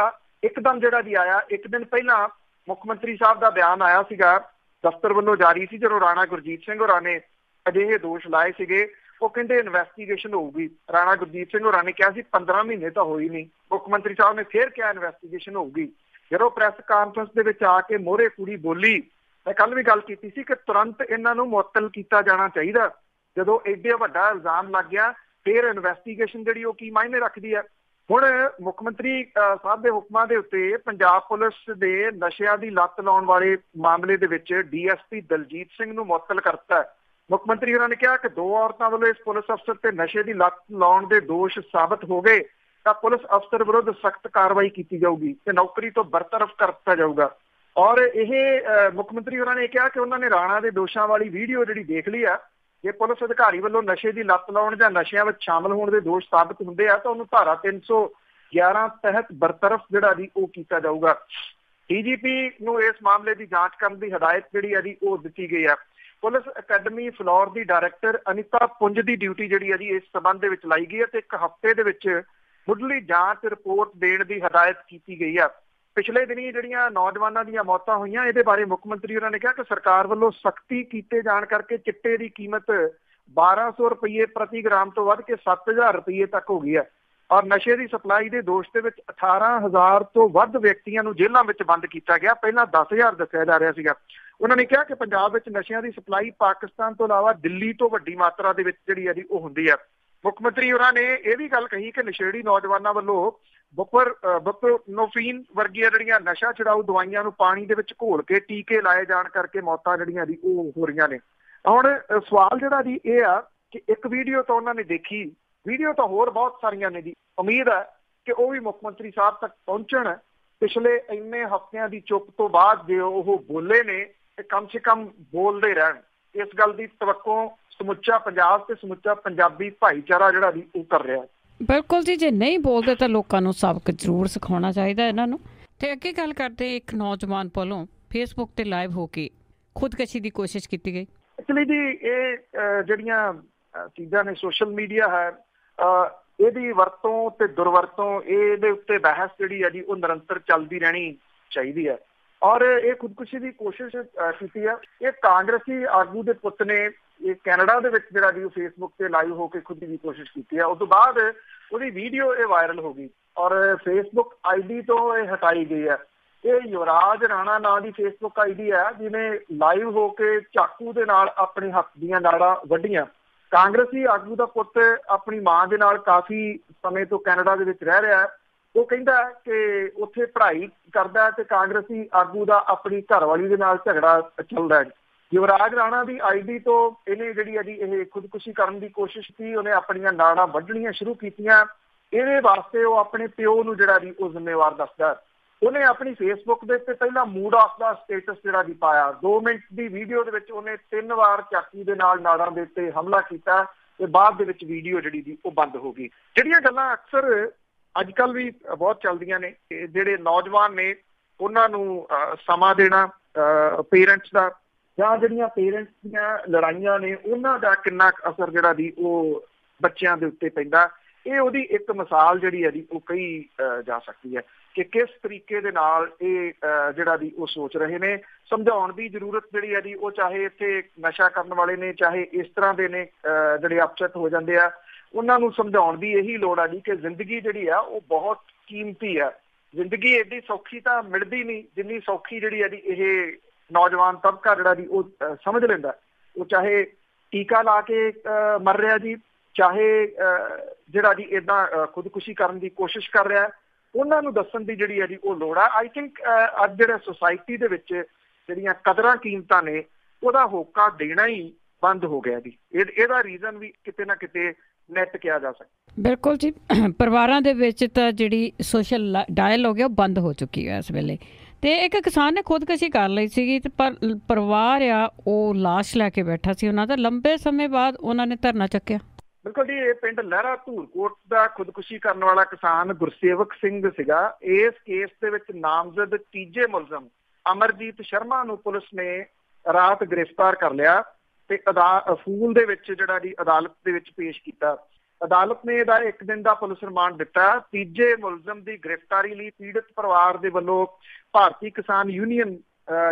ਇੱਕਦਮ ਜਿਹੜਾ ਜੀ ਆਇਆ, 1 ਦਿਨ ਪਹਿਲਾਂ ਮੁੱਖ ਮੰਤਰੀ ਸਾਹਿਬ ਦਾ ਬਿਆਨ ਆਇਆ ਸੀਗਾ, ਦਫ਼ਤਰ ਵੱਲੋਂ ਜਾਰੀ ਸੀ, ਜਦੋਂ ਰਾਣਾ ਗੁਰਜੀਤ ਸਿੰਘ ਹੋਰਾਂ ਨੇ ਅਜਿਹੇ ਦੋਸ਼ ਲਾਏ ਸੀਗੇ। ਉਹ ਕਹਿੰਦੇ ਇਨਵੈਸਟੀਗੇਸ਼ਨ ਹੋਊਗੀ। ਰਾਣਾ ਗੁਰਜੀਤ ਸਿੰਘ ਹੋਰਾਂ ਨੇ ਕਿਹਾ ਸੀ 15 ਮਹੀਨੇ ਤਾਂ ਹੋਈ ਨਹੀਂ। ਮੁੱਖ ਮੰਤਰੀ ਸਾਹਿਬ ਨੇ ਫਿਰ ਕਿਹਾ ਇਨਵੈਸਟੀਗੇਸ਼ਨ ਹੋਊਗੀ। ਜਦੋਂ ਪ੍ਰੈਸ ਕਾਨਫਰੰਸ ਦੇ ਵਿੱਚ ਆ ਕੇ ਮੋਹਰੇ ਕੁੜੀ ਬੋਲੀ मैं कल भी गल कीती सी कि तुरंत इन्हां नूं मुअत्तल कीता जाना चाहिए। ਜਦੋਂ एडे ਵੱਡਾ ਇਲਜ਼ਾਮ ਲੱਗ ਗਿਆ ਫਿਰ ਇਨਵੈਸਟੀਗੇਸ਼ਨ ਜਿਹੜੀ ਉਹ ਕੀ ਮਾਇਨੇ ਰੱਖਦੀ ਹੈ। ਹੁਣ ਮੁੱਖ ਮੰਤਰੀ ਸਾਹਿਬ ਦੇ ਹੁਕਮਾਂ ਦੇ ਉੱਤੇ ਪੰਜਾਬ ਪੁਲਿਸ ਦੇ ਨਸ਼ਿਆਂ ਦੀ ਲੱਤ ਲਾਉਣ ਵਾਲੇ ਮਾਮਲੇ ਦੇ ਵਿੱਚ ਡੀਐਸਪੀ ਦਲਜੀਤ ਸਿੰਘ ਨੂੰ ਮੁਅੱਤਲ ਕਰਤਾ। ਮੁੱਖ ਮੰਤਰੀ ਉਹਨਾਂ ਨੇ ਕਿਹਾ ਕਿ 2 ਔਰਤਾਂ ਵੱਲੋਂ ਇਸ ਪੁਲਿਸ ਅਫਸਰ ਤੇ ਨਸ਼ੇ ਦੀ ਲੱਤ ਲਾਉਣ ਦੇ ਦੋਸ਼ ਸਾਬਤ ਹੋ ਗਏ ਤਾਂ ਪੁਲਿਸ ਅਫਸਰ ਵਿਰੁੱਧ ਸਖਤ ਕਾਰਵਾਈ ਕੀਤੀ ਜਾਊਗੀ ਤੇ ਨੌਕਰੀ ਤੋਂ ਬਰਤਰਫ ਕਰ ਦਿੱਤਾ ਜਾਊਗਾ। ਔਰ ਇਹ ਮੁੱਖ ਮੰਤਰੀ ਉਹਨਾਂ ਨੇ ਕਿਹਾ ਕਿ ਉਹਨਾਂ ਨੇ ਰਾਣਾ ਦੇ ਦੋਸ਼ਾਂ ਵਾਲੀ ਵੀਡੀਓ ਜਿਹੜੀ ਦੇਖ ਲਈ ਆ। ਜੇ ਪੁਲਿਸ ਅਧਿਕਾਰੀ ਵੱਲੋਂ ਨਸ਼ੇ ਦੀ ਲੱਤ ਲਾਉਣ ਜਾਂ ਨਸ਼ਿਆਂ ਵਿੱਚ ਸ਼ਾਮਲ ਹੋਣ ਦੇ ਦੋਸ਼ ਸਾਬਤ ਹੁੰਦੇ ਆ ਤਾਂ ਉਹਨੂੰ ਧਾਰਾ 311 ਤਹਿਤ ਬਰਤਰਫ ਜਿਹੜਾ ਜੀ ਉਹ ਕੀਤਾ ਜਾਊਗਾ। ਡੀਜੀਪੀ ਨੂੰ ਇਸ ਮਾਮਲੇ ਦੀ ਜਾਂਚ ਕਰਨ ਦੀ ਹਦਾਇਤ ਜਿਹੜੀ ਆ ਜੀ ਉਹ ਦਿੱਤੀ ਗਈ ਆ। ਪੁਲਿਸ ਅਕੈਡਮੀ ਫਲੋਰ ਦੀ ਡਾਇਰੈਕਟਰ ਅਨੀਤਾ ਪੁੰਜ ਦੀ ਡਿਊਟੀ ਜਿਹੜੀ ਆ ਜੀ ਇਸ ਸਬੰਧ ਦੇ ਵਿੱਚ ਲਾਈ ਗਈ ਹੈ ਤੇ 1 ਹਫ਼ਤੇ ਦੇ ਵਿੱਚ ਮੁੱਢਲੀ ਜਾਂਚ ਰਿਪੋਰਟ ਦੇਣ ਦੀ ਹਦਾਇਤ ਕੀਤੀ ਗਈ ਆ। ਪਿਛਲੇ ਦਿਨੀ ਜਿਹੜੀਆਂ ਨੌਜਵਾਨਾਂ ਦੀਆਂ ਮੌਤਾਂ ਹੋਈਆਂ ਇਹਦੇ ਬਾਰੇ ਮੁੱਖ ਮੰਤਰੀ ਉਹਨਾਂ ਨੇ ਕਿਹਾ ਕਿ ਸਰਕਾਰ ਵੱਲੋਂ ਸਖਤੀ ਕੀਤੇ ਜਾਣ ਕਰਕੇ ਚਿੱਟੇ ਦੀ ਕੀਮਤ 1200 ਰੁਪਏ ਪ੍ਰਤੀ ਗ੍ਰਾਮ ਤੋਂ ਵੱਧ ਕੇ 7000 ਰੁਪਏ ਤੱਕ ਹੋ ਗਈ ਹੈ। ਔਰ ਨਸ਼ੇ ਦੀ ਸਪਲਾਈ ਦੇ ਦੋਸ਼ ਦੇ ਵਿੱਚ 18000 ਤੋਂ ਵੱਧ ਵਿਅਕਤੀਆਂ ਨੂੰ ਜੇਲ੍ਹਾਂ ਵਿੱਚ ਬੰਦ ਕੀਤਾ ਗਿਆ। ਪਹਿਲਾਂ 10000 ਦੱਸਿਆ ਜਾ ਰਿਹਾ ਸੀਗਾ। ਉਹਨਾਂ ਨੇ ਕਿਹਾ ਕਿ ਪੰਜਾਬ ਵਿੱਚ ਨਸ਼ਿਆਂ ਦੀ ਸਪਲਾਈ ਪਾਕਿਸਤਾਨ ਤੋਂ ਇਲਾਵਾ ਦਿੱਲੀ ਤੋਂ ਵੱਡੀ ਮਾਤਰਾ ਦੇ ਵਿੱਚ ਜਿਹੜੀ ਹੈ ਜੀ ਉਹ ਹੁੰਦੀ ਹੈ। ਮੁੱਖ ਮੰਤਰੀ ਉਹਨਾਂ ਨੇ ਇਹ ਵੀ ਗੱਲ ਕਹੀ ਕਿ ਨਸ਼ੇੜੀ ਨੌਜਵਾਨਾਂ ਵੱਲੋਂ ਬੁਪਰਨੋਫੀਨ ਵਰਗੀਆਂ ਜਿਹੜੀਆਂ ਨਸ਼ਾ ਛੁਡਾਊ ਦਵਾਈਆਂ ਨੂੰ ਪਾਣੀ ਦੇ ਵਿੱਚ ਘੋਲ ਕੇ ਟੀਕੇ ਲਾਏ ਜਾਣ ਕਰਕੇ ਮੌਤਾਂ ਜਿਹੜੀਆਂ ਜੀ ਉਹ ਹੋ ਰਹੀਆਂ ਨੇ। ਹੁਣ ਸਵਾਲ ਜਿਹੜਾ ਜੀ ਇਹ ਆ ਕਿ ਇੱਕ ਵੀਡੀਓ ਤਾਂ ਉਹਨਾਂ ਨੇ ਦੇਖੀ, ਵੀਡੀਓ ਤਾਂ ਹੋਰ ਬਹੁਤ ਸਾਰੀਆਂ ਨੇ ਜੀ। ਉਮੀਦ ਹੈ ਕਿ ਉਹ ਵੀ ਮੁੱਖ ਮੰਤਰੀ ਸਾਹਿਬ ਤੱਕ ਪਹੁੰਚਣ। ਪਿਛਲੇ ਇੰਨੇ ਹਫ਼ਤਿਆਂ ਦੀ ਚੁੱਪ ਤੋਂ ਬਾਅਦ ਜੇ ਉਹ ਬੋਲੇ ਨੇ ਤੇ ਕਮ ਸੇ ਕਮ ਬੋਲਦੇ ਰਹਿਣ। ਇਸ ਗੱਲ ਦੀ ਤਵੱਕੋ ਸਮੁੱਚਾ ਪੰਜਾਬ ਤੇ ਸਮੁੱਚਾ ਪੰਜਾਬੀ ਭਾਈਚਾਰਾ ਜਿਹੜਾ ਜੀ ਉਹ ਕਰ ਰਿਹਾ। ਬਿਲਕੁਲ ਜੀ, ਜੇ ਨਹੀਂ ਬੋਲਦੇ ਤਾਂ ਲੋਕਾਂ ਨੂੰ ਸਬਕ ਜ਼ਰੂਰ ਸਿਖਾਉਣਾ ਚਾਹੀਦਾ ਇਹਨਾਂ ਨੂੰ। ਤੇ ਅੱਗੇ ਗੱਲ ਕਰਦੇ, ਇੱਕ ਨੌਜਵਾਨ ਵੱਲੋਂ ਫੇਸਬੁੱਕ ਤੇ ਲਾਈਵ ਹੋ ਕੇ ਖੁਦਕਸ਼ੀ ਦੀ ਕੋਸ਼ਿਸ਼ ਕੀਤੀ ਗਈ। ਐਕਚੁਅਲੀ ਜੀ ਇਹ ਜਿਹੜੀਆਂ ਚੀਜ਼ਾਂ ਨੇ ਸੋਸ਼ਲ ਮੀਡੀਆ ਹੈ ਇਹਦੀ ਵਰਤੋਂ ਤੇ ਦੁਰਵਰਤੋਂ ਇਹਦੇ ਉੱਤੇ ਬਹਿਸ ਜਿਹੜੀ ਹੈ ਜੀ ਉਹ ਨਿਰੰਤਰ ਚੱਲਦੀ ਰਹਿਣੀ ਚਾਹੀਦੀ ਹੈ। ਔਰ ਇਹ ਖੁਦਕੁਸ਼ੀ ਦੀ ਕੋਸ਼ਿਸ਼ ਕੀਤੀ ਹੈ। ਇਹ ਕਾਂਗਰਸੀ ਆਗੂ ਦੇ ਪੁੱਤ ਨੇ ਇਹ ਕੈਨੇਡਾ ਦੇ ਵਿੱਚ ਜਿਹੜਾ ਜੀ ਉਹ ਫੇਸਬੁੱਕ ਤੇ ਲਾਈਵ ਹੋ ਕੇ ਖੁਦ ਦੀ ਕੋਸ਼ਿਸ਼ ਕੀਤੀ ਹੈ। ਉਸ ਤੋਂ ਬਾਅਦ ਉਹਦੀ ਵੀਡੀਓ ਇਹ ਵਾਇਰਲ ਹੋ ਗਈ ਔਰ ਫੇਸਬੁੱਕ ਆਈਡੀ ਤੋਂ ਇਹ ਹਟਾਈ ਗਈ ਹੈ। ਇਹ ਯੁਵਰਾਜ ਰਾਣਾ ਨਾਂ ਦੀ ਫੇਸਬੁੱਕ ਆਈਡੀ ਹੈ ਜਿਹਨੇ ਲਾਈਵ ਹੋ ਕੇ ਚਾਕੂ ਦੇ ਨਾਲ ਆਪਣੇ ਹੱਥ ਦੀਆਂ ਨਾੜਾਂ ਵੱਢੀਆਂ। ਕਾਂਗਰਸੀ ਆਗੂ ਦਾ ਪੁੱਤ ਆਪਣੀ ਮਾਂ ਦੇ ਨਾਲ ਕਾਫੀ ਸਮੇਂ ਤੋਂ ਕੈਨੇਡਾ ਦੇ ਵਿੱਚ ਰਹਿ ਰਿਹਾ ਹੈ। ਉਹ ਕਹਿੰਦਾ ਕਿ ਉੱਥੇ ਪੜ੍ਹਾਈ ਕਰਦਾ ਤੇ ਕਾਂਗਰਸੀ ਆਗੂ ਦਾ ਆਪਣੀ ਘਰਵਾਲੀ ਦੇ ਨਾਲ ਝਗੜਾ ਚੱਲਦਾ ਹੈ। ਯੁਵਰਾਜ ਰਾਣਾ ਦੀ ਆਈਡੀ ਤੋਂ ਇਹਨੇ ਜਿਹੜੀ ਹੈ ਜੀ ਇਹ ਖੁਦਕੁਸ਼ੀ ਕਰਨ ਦੀ ਕੋਸ਼ਿਸ਼ ਕੀਤੀ। ਉਹਨੇ ਆਪਣੀਆਂ ਨਾੜਾਂ ਵੱਢਣੀਆਂ ਸ਼ੁਰੂ ਕੀਤੀਆਂ। ਇਹਦੇ ਵਾਸਤੇ ਉਹ ਆਪਣੇ ਪਿਓ ਨੂੰ ਜਿਹੜਾ ਜੀ ਉਹ ਜ਼ਿੰਮੇਵਾਰ ਦੱਸਦਾ। ਉਹਨੇ ਆਪਣੀ ਫੇਸਬੁੱਕ ਦੇ ਉੱਤੇ ਪਹਿਲਾਂ ਮੂਡ ਆਫ ਦਾ ਸਟੇਟਸ ਜਿਹੜਾ ਜੀ ਪਾਇਆ। 2 ਮਿੰਟ ਦੀ ਵੀਡੀਓ ਦੇ ਵਿੱਚ ਉਹਨੇ 3 ਵਾਰ ਚਾਕੂ ਦੇ ਨਾਲ ਨਾੜਾਂ ਦੇ ਉੱਤੇ ਹਮਲਾ ਕੀਤਾ ਤੇ ਬਾਅਦ ਦੇ ਵਿੱਚ ਵੀਡੀਓ ਜਿਹੜੀ ਜੀ ਉਹ ਬੰਦ ਹੋ ਗਈ। ਜਿਹੜੀਆਂ ਗੱਲਾਂ ਅਕਸਰ ਅੱਜ ਕੱਲ੍ਹ ਵੀ ਬਹੁਤ ਚੱਲਦੀਆਂ ਨੇ ਕਿ ਜਿਹੜੇ ਨੌਜਵਾਨ ਨੇ ਉਹਨਾਂ ਨੂੰ ਸਮਾਂ ਦੇਣਾ ਪੇਰੈਂਟਸ ਦਾ ਜਾਂ ਜਿਹੜੀਆਂ ਪੇਰੈਂਟਸ ਦੀਆਂ ਲੜਾਈਆਂ ਨੇ ਉਹਨਾਂ ਦਾ ਕਿੰਨਾ ਅਸਰ ਜਿਹੜਾ ਜੀ ਉਹ ਬੱਚਿਆਂ ਦੇ ਉੱਤੇ ਪੈਂਦਾ। ਇਹ ਉਹਦੀ ਇੱਕ ਮਿਸਾਲ ਜਿਹੜੀ ਹੈ ਜੀ ਉਹ ਕਹੀ ਜਾ ਸਕਦੀ ਹੈ ਕਿ ਕਿਸ ਤਰੀਕੇ ਦੇ ਨਾਲ ਇਹ ਜਿਹੜਾ ਜੀ ਉਹ ਸੋਚ ਰਹੇ ਨੇ। ਸਮਝਾਉਣ ਦੀ ਜ਼ਰੂਰਤ ਜਿਹੜੀ ਹੈ ਜੀ ਉਹ ਚਾਹੇ ਇੱਥੇ ਨਸ਼ਾ ਕਰਨ ਵਾਲੇ ਨੇ ਚਾਹੇ ਇਸ ਤਰ੍ਹਾਂ ਦੇ ਨੇ ਜਿਹੜੇ ਅਪਸੈਟ ਹੋ ਜਾਂਦੇ ਆ ਉਹਨਾਂ ਨੂੰ ਸਮਝਾਉਣ ਦੀ ਇਹੀ ਲੋੜ ਆ ਜੀ ਕਿ ਜ਼ਿੰਦਗੀ ਜਿਹੜੀ ਆ ਉਹ ਬਹੁਤ ਕੀਮਤੀ ਆ। ਜ਼ਿੰਦਗੀ ਐਡੀ ਸੌਖੀ ਤਾਂ ਮਿਲਦੀ ਨਹੀਂ ਜਿੰਨੀ ਸੌਖੀ ਜਿਹੜੀ ਆ ਜੀ ਇਹ ਨੌਜਵਾਨ ਤਬਕਾ ਜਿਹੜਾ ਜੀ ਉਹ ਸਮਝ ਲੈਂਦਾ। ਉਹ ਚਾਹੇ ਟੀਕਾ ਲਾ ਕੇ ਮਰ ਰਿਹਾ ਜੀ ਚਾਹੇ ਜਿਹੜਾ ਜੀ ਏਦਾਂ ਖੁਦਕੁਸ਼ੀ ਕਰਨ ਦੀ ਕੋਸ਼ਿਸ਼ ਕਰ ਰਿਹਾ। ਉਹਨਾਂ ਨੂੰ ਦੱਸਣ ਦੀ ਜਿਹੜੀ ਹੈ ਜੀ ਉਹ ਲੋੜ ਆ। ਆਈ ਥਿੰਕ ਅੱਜ ਜਿਹੜਾ ਸੁਸਾਇਟੀ ਦੇ ਵਿੱਚ ਜਿਹੜੀਆਂ ਕਦਰਾਂ ਕੀਮਤਾਂ ਨੇ ਉਹਦਾ ਹੋਕਾ ਦੇਣਾ ਹੀ ਬੰਦ ਹੋ ਗਿਆ ਜੀ। ਇਹਦਾ ਰੀਜ਼ਨ ਵੀ ਕਿਤੇ ਨਾ ਕਿਤੇ ਨੈਟ ਕਿਹਾ ਜਾ ਸਕਦਾ। ਬਿਲਕੁਲ ਜੀ, ਪਰਿਵਾਰਾਂ ਦੇ ਵਿੱਚ ਤਾਂ ਜਿਹੜੀ ਸੋਸ਼ਲ ਡਾਇਲੋਗ ਹੈ ਉਹ ਬੰਦ ਹੋ ਚੁੱਕੀ ਹੈ ਇਸ ਵੇਲੇ। ਤੇ ਇੱਕ ਕਿਸਾਨ ਨੇ ਖੁਦਕਸ਼ੀ ਕਰ ਲਈ ਸੀਗੀ ਤੇ ਪਰ ਪਰਿਵਾਰ ਆ ਉਹ ਲਾਸ਼ ਲੈ ਕੇ ਬੈਠਾ ਸੀ ਉਹਨਾਂ ਦਾ। ਲੰਬੇ ਸਮੇਂ ਬਾਅਦ ਉਹਨਾਂ ਨੇ ਧਰਨਾ ਚੱਕਿਆ। ਬਿਲਕੁਲ ਜੀ, ਇਹ ਪਿੰਡ ਲਹਿਰਾ ਧੂਰਕੋਟ ਦਾ ਖੁਦਕੁਸ਼ੀ ਕਰਨ ਵਾਲਾ ਕਿਸਾਨ ਗੁਰਸੇਵਕ ਸਿੰਘ ਸੀਗਾ। ਇਸ ਕੇਸ ਦੇ ਵਿੱਚ ਨਾਮਜ਼ਦ ਤੀਜੇ ਮੁਲਜ਼ਮ ਅਮਰਜੀਤ ਸ਼ਰਮਾ ਨੂੰ ਪੁਲਿਸ ਨੇ ਰਾਤ ਗ੍ਰਿਫਤਾਰ ਕਰ ਲਿਆ ਤੇ ਫੂਲ ਦੇ ਵਿੱਚ ਜਿਹੜਾ ਜੀ ਅਦਾਲਤ ਦੇ ਵਿੱਚ ਪੇਸ਼ ਕੀਤਾ। ਅਦਾਲਤ ਨੇ ਇਹਦਾ 1 ਦਿਨ ਦਾ ਪੁਲਿਸ ਰਿਮਾਂਡ ਦਿੱਤਾ। ਤੀਜੇ ਮੁਲਜ਼ਮ ਦੀ ਗ੍ਰਿਫਤਾਰੀ ਲਈ ਪੀੜਤ ਪਰਿਵਾਰ ਦੇ ਵੱਲੋਂ ਭਾਰਤੀ ਕਿਸਾਨ ਯੂਨੀਅਨ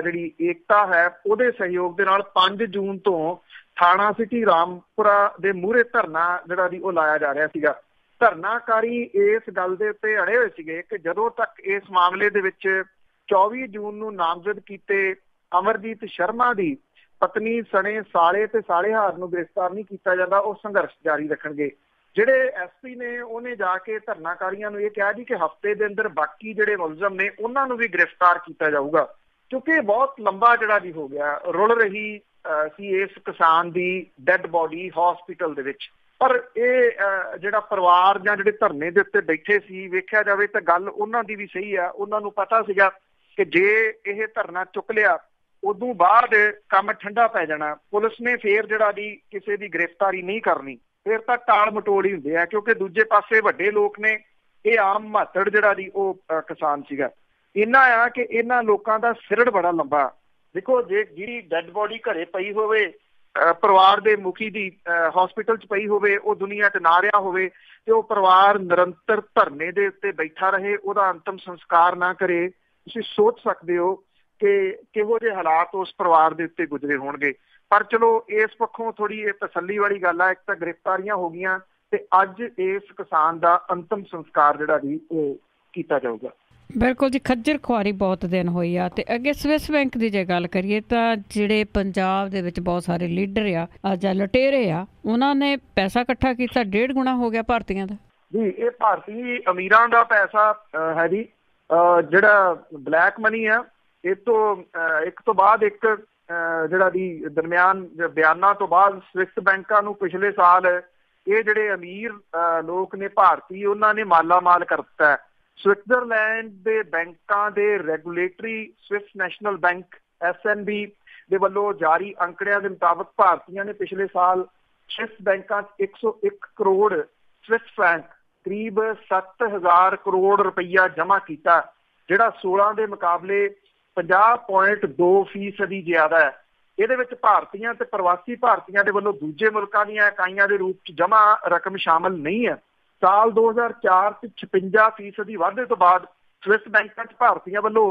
ਜਿਹੜੀ ਏਕਤਾ ਹੈ ਉਹਦੇ ਸਹਿਯੋਗ ਦੇ ਨਾਲ 5 ਜੂਨ ਤੋਂ ਥਾਣਾ ਸਿਟੀ ਰਾਮਪੁਰਾ ਦੇ ਮੂਹਰੇ ਧਰਨਾ ਜਿਹੜਾ ਜੀ ਉਹ ਲਾਇਆ ਜਾ ਰਿਹਾ ਸੀਗਾ। ਧਰਨਾਕਾਰੀ ਇਸ ਗੱਲ ਦੇ ਉੱਤੇ ਅੜੇ ਹੋਏ ਸੀਗੇ ਕਿ ਜਦੋਂ ਤੱਕ ਇਸ ਮਾਮਲੇ ਦੇ ਵਿੱਚ 24 ਜੂਨ ਨੂੰ ਨਾਮਜ਼ਦ ਕੀਤੇ ਅਮਰਜੀਤ ਸ਼ਰਮਾ ਦੀ ਪਤਨੀ ਸਣੇ ਸਾਲੇ ਤੇ ਸਾਲੇਹਾਰ ਨੂੰ ਗ੍ਰਿਫਤਾਰ ਨਹੀਂ ਕੀਤਾ ਜਾਂਦਾ, ਉਹ ਸੰਘਰਸ਼ ਜਾਰੀ ਰੱਖਣਗੇ। ਜਿਹੜੇ ਐਸਪੀ ਨੇ ਉਹਨੇ ਜਾ ਕੇ ਧਰਨਾਕਾਰੀਆਂ ਨੂੰ ਇਹ ਕਿਹਾ ਜੀ ਕਿ ਹਫ਼ਤੇ ਦੇ ਅੰਦਰ ਬਾਕੀ ਜਿਹੜੇ ਮੁਲਜ਼ਮ ਨੇ ਉਹਨਾਂ ਨੂੰ ਵੀ ਗ੍ਰਿਫਤਾਰ ਕੀਤਾ ਜਾਊਗਾ, ਕਿਉਂਕਿ ਬਹੁਤ ਲੰਬਾ ਜਿਹੜਾ ਜੀ ਹੋ ਗਿਆ। ਰੁਲ ਰਹੀ ਸੀ ਇਸ ਕਿਸਾਨ ਦੀ ਡੈੱਡ ਬੋਡੀ ਹਸਪੀਟਲ ਦੇ ਵਿੱਚ। ਪਰ ਇਹ ਜਿਹੜਾ ਪਰਿਵਾਰ ਜਾਂ ਜਿਹੜੇ ਧਰਨੇ ਦੇ ਉੱਤੇ ਬੈਠੇ ਸੀ, ਵੇਖਿਆ ਜਾਵੇ ਤਾਂ ਗੱਲ ਉਹਨਾਂ ਦੀ ਵੀ ਸਹੀ ਆ। ਉਹਨਾਂ ਨੂੰ ਪਤਾ ਸੀਗਾ ਕਿ ਜੇ ਇਹ ਧਰਨਾ ਚੁੱਕ ਲਿਆ ਉਦੋਂ ਬਾਅਦ ਕੰਮ ਠੰਡਾ ਪੈ ਜਾਣਾ, ਪੁਲਿਸ ਨੇ ਫੇਰ ਜਿਹੜਾ ਜੀ ਕਿਸੇ ਦੀ ਗ੍ਰਿਫਤਾਰੀ ਨਹੀਂ ਕਰਨੀ, ਫਿਰ ਤਾਂ ਟਾਲ ਮਟੋਲ ਹੀ ਹੁੰਦੇ ਆ। ਕਿਉਂਕਿ ਦੂਜੇ ਪਾਸੇ ਵੱਡੇ ਲੋਕ ਨੇ, ਇਹ ਆਮ ਮਾਤੜ ਜਿਹੜਾ ਜੀ ਉਹ ਕਿਸਾਨ ਸੀਗਾ। ਇੰਨਾ ਆ ਕਿ ਇਹਨਾਂ ਲੋਕਾਂ ਦਾ ਸਿਰੜ ਬੜਾ ਲੰਬਾ। ਦੇਖੋ, ਜੇ ਜਿਹੜੀ ਡੈੱਡ ਬੋਡੀ ਘਰੇ ਪਈ ਹੋਵੇ, ਪਰਿਵਾਰ ਦੇ ਮੁਖੀ ਦੀ ਹਸਪੀਟਲ 'ਚ ਪਈ ਹੋਵੇ, ਉਹ ਦੁਨੀਆ 'ਚ ਨਾ ਰਿਹਾ ਹੋਵੇ ਤੇ ਉਹ ਪਰਿਵਾਰ ਨਿਰੰਤਰ ਧਰਨੇ ਦੇ ਉੱਤੇ ਬੈਠਾ ਰਹੇ, ਉਹਦਾ ਅੰਤਮ ਸੰਸਕਾਰ ਨਾ ਕਰੇ, ਤੁਸੀਂ ਸੋਚ ਸਕਦੇ ਹੋ ਕਿ ਕਿਹੋ ਜਿਹੇ ਹਾਲਾਤ ਉਸ ਪਰਿਵਾਰ ਦੇ ਉੱਤੇ ਗੁਜ਼ਰੇ ਹੋਣਗੇ। ਪਰ ਚਲੋ, ਇਸ ਪੱਖੋਂ ਥੋੜੀ ਇਹ ਤਸੱਲੀ ਵਾਲੀ ਗੱਲ ਆ, ਇੱਕ ਤਾਂ ਗ੍ਰਿਫਤਾਰੀਆਂ ਹੋ ਗਈਆਂ ਤੇ ਅੱਜ ਇਸ ਕਿਸਾਨ ਦਾ ਅੰਤਮ ਸੰਸਕਾਰ ਜਿਹੜਾ ਜੀ ਉਹ ਕੀਤਾ ਜਾਊਗਾ। ਬਿਲਕੁਲ ਜੀ, ਖੱਜਰ ਖੁਆਰੀ ਬਹੁਤ ਦਿਨ ਹੋਈ ਆ। ਤੇ ਅੱਗੇ ਸਵਿਸ ਬੈਂਕ ਦੀ ਜੇ ਗੱਲ ਕਰੀਏ ਤਾਂ ਜਿਹੜੇ ਪੰਜਾਬ ਦੇ ਵਿੱਚ ਬਹੁਤ ਸਾਰੇ ਲੀਡਰ ਆ ਜਾਂ ਲੁਟੇਰੇ ਆ, ਉਹਨਾਂ ਨੇ ਪੈਸਾ ਇਕੱਠਾ ਕੀਤਾ, 1.5 ਗੁਣਾ ਹੋ ਗਿਆ ਭਾਰਤੀਆਂ ਦਾ ਜੀ। ਇਹ ਭਾਰਤੀ ਅਮੀਰਾਂ ਦਾ ਪੈਸਾ ਹੈ ਜੀ, ਜਿਹੜਾ ਬਲੈਕ ਮਨੀ ਆ। ਇਹ ਤੋਂ ਇੱਕ ਤੋਂ ਬਾਅਦ ਇੱਕ ਜਿਹੜਾ ਦੀ ਦਰਮਿਆਨ ਬਿਆਨਾਂ ਤੋਂ ਬਾਅਦ ਸਵਿਸ ਬੈਂਕਾਂ ਨੂੰ ਪਿਛਲੇ ਸਾਲ ਇਹ ਜਿਹੜੇ ਅਮੀਰ ਲੋਕ ਨੇ ਭਾਰਤੀ, ਉਹਨਾਂ ਨੇ ਮਾਲਾ ਮਾਲ ਕਰ ਦਿੱਤਾ। ਸਵਿਟਜ਼ਰਲੈਂਡ ਦੇ ਬੈਂਕਾਂ ਦੇ regulatory Swiss national bank SNB ਦੇ ਵੱਲੋਂ ਜਾਰੀ ਅੰਕੜਿਆਂ ਦੇ ਮੁਤਾਬਕ ਭਾਰਤੀਆਂ ਨੇ ਪਿਛਲੇ ਸਾਲ ਸਵਿਸ ਬੈਂਕਾਂ 'ਚ 101 ਕਰੋੜ ਸਵਿਸ ਫਰੈਂਕ, ਕਰੀਬ 7,000 ਕਰੋੜ ਰੁਪਈਆ ਜਮ੍ਹਾਂ ਕੀਤਾ, ਜਿਹੜਾ 16 ਦੇ ਮੁਕਾਬਲੇ 50.2% ਜ਼ਿਆਦਾ ਹੈ। ਇਹਦੇ ਵਿੱਚ ਭਾਰਤੀਆਂ ਤੇ ਪ੍ਰਵਾਸੀ ਭਾਰਤੀਆਂ ਦੇ ਵੱਲੋਂ ਦੂਜੇ ਮੁਲਕਾਂ ਦੀਆਂ ਇਕਾਈਆਂ ਦੇ ਰੂਪ 'ਚ ਜਮ੍ਹਾਂ ਰਕਮ ਸ਼ਾਮਲ ਨਹੀਂ ਹੈ। ਸਾਲ 2004 'ਚ 56% ਵਾਧੇ ਤੋਂ ਬਾਅਦ ਸਵਿਸ ਬੈਂਕਾਂ 'ਚ ਭਾਰਤੀਆਂ ਵੱਲੋਂ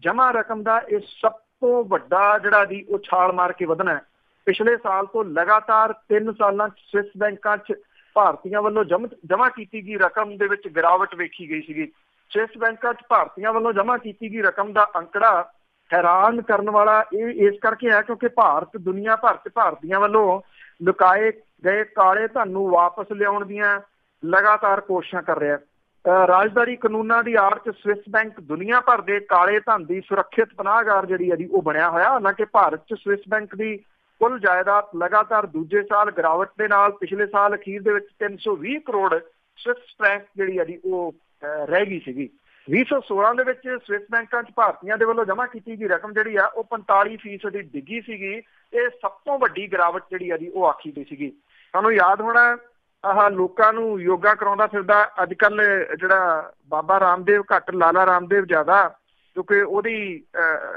ਜਮ੍ਹਾਂ ਰਕਮ ਦਾ ਇਹ ਸਭ ਤੋਂ ਵੱਡਾ ਜਿਹੜਾ ਦੀ ਉਹ ਛਾਲ ਮਾਰ ਕੇ ਵਧਣਾ ਹੈ। ਪਿਛਲੇ ਸਾਲ ਤੋਂ ਲਗਾਤਾਰ 3 ਸਾਲਾਂ 'ਚ ਸਵਿਸ ਬੈਂਕਾਂ 'ਚ ਭਾਰਤੀਆਂ ਵੱਲੋਂ ਜਮ੍ਹਾਂ ਕੀਤੀ ਗਈ ਰਕਮ ਦੇ ਵਿੱਚ ਗਿਰਾਵਟ ਵੇਖੀ ਗਈ ਸੀਗੀ। ਸਵਿਸ ਬੈਂਕਾਂ 'ਚ ਭਾਰਤੀਆਂ ਵੱਲੋਂ ਜਮ੍ਹਾਂ ਕੀਤੀ ਗਈ ਰਕਮ ਦਾ ਅੰਕੜਾ ਹੈਰਾਨ ਕਰਨ ਵਾਲਾ ਇਹ ਇਸ ਕਰਕੇ ਹੈ ਕਿਉਂਕਿ ਭਾਰਤ ਦੁਨੀਆ ਭਰ 'ਚ ਭਾਰਤੀਆਂ ਵੱਲੋਂ ਲੁਕਾਏ ਗਏ ਕਾਲੇ ਧਨ ਨੂੰ ਵਾਪਸ ਲਿਆਉਣ ਦੀਆਂ ਲਗਾਤਾਰ ਕੋਸ਼ਿਸ਼ਾਂ ਕਰ ਰਿਹਾ। ਰਾਜਦਾਰੀ ਕਾਨੂੰਨਾਂ ਦੀ ਆੜ 'ਚ ਸਵਿਸ ਬੈਂਕ ਦੁਨੀਆ ਭਰ ਦੇ ਕਾਲੇ ਧਨ ਦੀ ਸੁਰੱਖਿਅਤ ਪਨਾਹਗਾਰ ਜਿਹੜੀ ਹੈ ਜੀ ਉਹ ਬਣਿਆ ਹੋਇਆ। ਹਾਲਾਂਕਿ ਭਾਰਤ 'ਚ ਸਵਿਸ ਬੈਂਕ ਦੀ ਕੁੱਲ ਜਾਇਦਾਦ ਲਗਾਤਾਰ ਦੂਜੇ ਸਾਲ ਗਿਰਾਵਟ ਦੇ ਨਾਲ ਪਿਛਲੇ ਸਾਲ ਅਖੀਰ ਦੇ ਵਿੱਚ 320 ਕਰੋੜ ਸਵਿਸ ਫਰੈਂਕ ਜਿਹੜੀ ਹੈ ਜੀ ਉਹ ਰਹਿ ਗਈ ਸੀਗੀ। 2016 ਦੇ ਵਿੱਚ ਸਵਿਸ ਬੈਂਕਾਂ 'ਚ ਭਾਰਤੀਆਂ ਦੇ ਵੱਲੋਂ ਜਮ੍ਹਾਂ ਕੀਤੀ ਗਈ ਰਕਮ ਜਿਹੜੀ ਆ ਉਹ 45% ਡਿੱਗੀ ਸੀਗੀ। ਇਹ ਸਭ ਤੋਂ ਵੱਡੀ ਗਿਰਾਵਟ ਜਿਹੜੀ ਆ ਜੀ ਉਹ ਆਖੀ ਗਈ ਸੀਗੀ। ਤੁਹਾਨੂੰ ਯਾਦ ਹੋਣਾ, ਆਹ ਲੋਕਾਂ ਨੂੰ ਯੋਗਾ ਕਰਾਉਂਦਾ ਫਿਰਦਾ ਅੱਜ ਕੱਲ ਜਿਹੜਾ ਬਾਬਾ ਰਾਮਦੇਵ ਘੱਟ ਲਾਲਾ ਰਾਮਦੇਵ ਜ਼ਿਆਦਾ, ਕਿਉਂਕਿ ਉਹਦੀ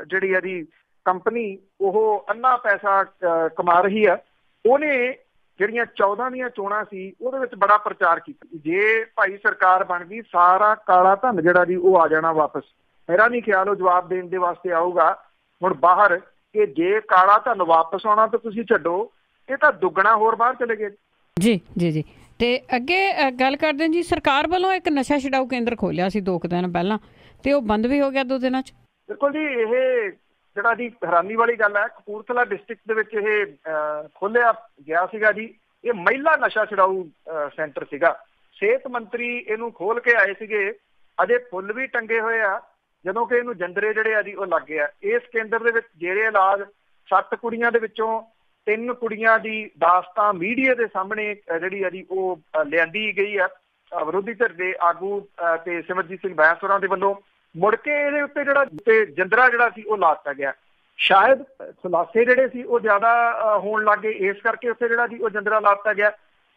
ਜਿਹੜੀ ਆ ਜੀ ਕੰਪਨੀ ਉਹ ਅੰਨਾ ਪੈਸਾ ਕਮਾ ਰਹੀ ਆ। ਉਹਨੇ ਜਿਹੜੀਆਂ 14 ਦੀਆਂ ਚੋਣਾਂ ਸੀ ਉਹਦੇ ਵਿੱਚ ਬੜਾ ਪ੍ਰਚਾਰ ਕੀਤਾ, ਜੇ ਭਾਈ ਸਰਕਾਰ ਬਣ ਗਈ ਸਾਰਾ ਕਾਲਾ ਧਨ ਜਿਹੜਾ ਜੀ ਉਹ ਆ ਜਾਣਾ ਵਾਪਸ। ਮੇਰਾ ਨਹੀਂ ਖਿਆਲ ਉਹ ਜਵਾਬ ਦੇਣ ਦੇ ਵਾਸਤੇ ਆਊਗਾ ਹੁਣ ਬਾਹਰ ਕਿ ਜੇ ਕਾਲਾ ਧਨ ਵਾਪਸ ਆਉਣਾ ਤਾਂ ਤੁਸੀਂ ਛੱਡੋ, ਇਹ ਤਾਂ ਦੁੱਗਣਾ ਹੋਰ ਬਾਹਰ ਚਲੇ ਗਏ। ਜੀ ਜੀ ਜੀ। ਤੇ ਅੱਗੇ ਗੱਲ ਕਰਦੇ ਹਾਂ ਜੀ, ਸਰਕਾਰ ਵੱਲੋਂ ਇੱਕ ਨਸ਼ਾ ਛਡਾਊ ਕੇਂਦਰ ਖੋਲਿਆ ਸੀ 2 ਦਿਨ ਪਹਿਲਾਂ ਤੇ ਉਹ ਬੰਦ ਵੀ ਹੋ ਗਿਆ 2 ਦਿਨਾਂ 'ਚ। ਬਿਲਕੁਲ ਜੀ, ਇਹ ਜਿਹੜਾ ਜੀ ਹੈਰਾਨੀ ਵਾਲੀ ਗੱਲ ਹੈ, ਕਪੂਰਥਲਾ ਡਿਸਟ੍ਰਿਕਟ ਦੇ ਵਿੱਚ ਇਹ ਖੋਲਿਆ ਗਿਆ ਸੀਗਾ ਜੀ। ਇਹ ਮਹਿਲਾ ਨਸ਼ਾ ਛਡਾਊ ਸੈਂਟਰ ਸੀਗਾ। ਸਿਹਤ ਮੰਤਰੀ ਇਹਨੂੰ ਖੋਲ ਕੇ ਆਏ ਸੀਗੇ, ਅਜੇ ਫੁੱਲ ਵੀ ਟੰਗੇ ਹੋਏ ਆ ਜਦੋਂ ਕਿ ਇਹਨੂੰ ਜੰਦਰੇ ਜਿਹੜੇ ਆ ਜੀ ਉਹ ਲੱਗ ਗਿਆ। ਇਸ ਕੇਂਦਰ ਦੇ ਵਿੱਚ ਜੇਰੇ ਇਲਾਜ 7 ਕੁੜੀਆਂ ਦੇ ਵਿੱਚੋਂ 3 ਕੁੜੀਆਂ ਦੀ ਦਾਸਤਾਂ ਮੀਡੀਆ ਦੇ ਸਾਹਮਣੇ ਜਿਹੜੀ ਆ ਜੀ ਉਹ ਲਿਆਂਦੀ ਗਈ ਆ ਵਿਰੋਧੀ ਧਿਰ ਦੇ ਆਗੂ ਤੇ ਸਿਮਰਜੀਤ ਸਿੰਘ ਬੈਂਸ ਹੋਰਾਂ ਦੇ ਵੱਲੋਂ। ਮੁੜ ਕੇ ਇਹਦੇ ਉੱਤੇ ਜਿਹੜਾ ਤੇ ਜੰਦਰਾ ਜਿਹੜਾ ਸੀ ਉਹ ਲਾ ਦਿੱਤਾ ਗਿਆ। ਸ਼ਾਇਦ ਖੁਲਾਸੇ ਜਿਹੜੇ ਸੀ ਉਹ ਜ਼ਿਆਦਾ ਹੋਣ ਲੱਗ ਗਏ, ਇਸ ਕਰਕੇ ਉੱਥੇ ਜਿਹੜਾ ਜੀ ਉਹ ਜੰਦਰਾ ਲਾ ਦਿੱਤਾ ਗਿਆ।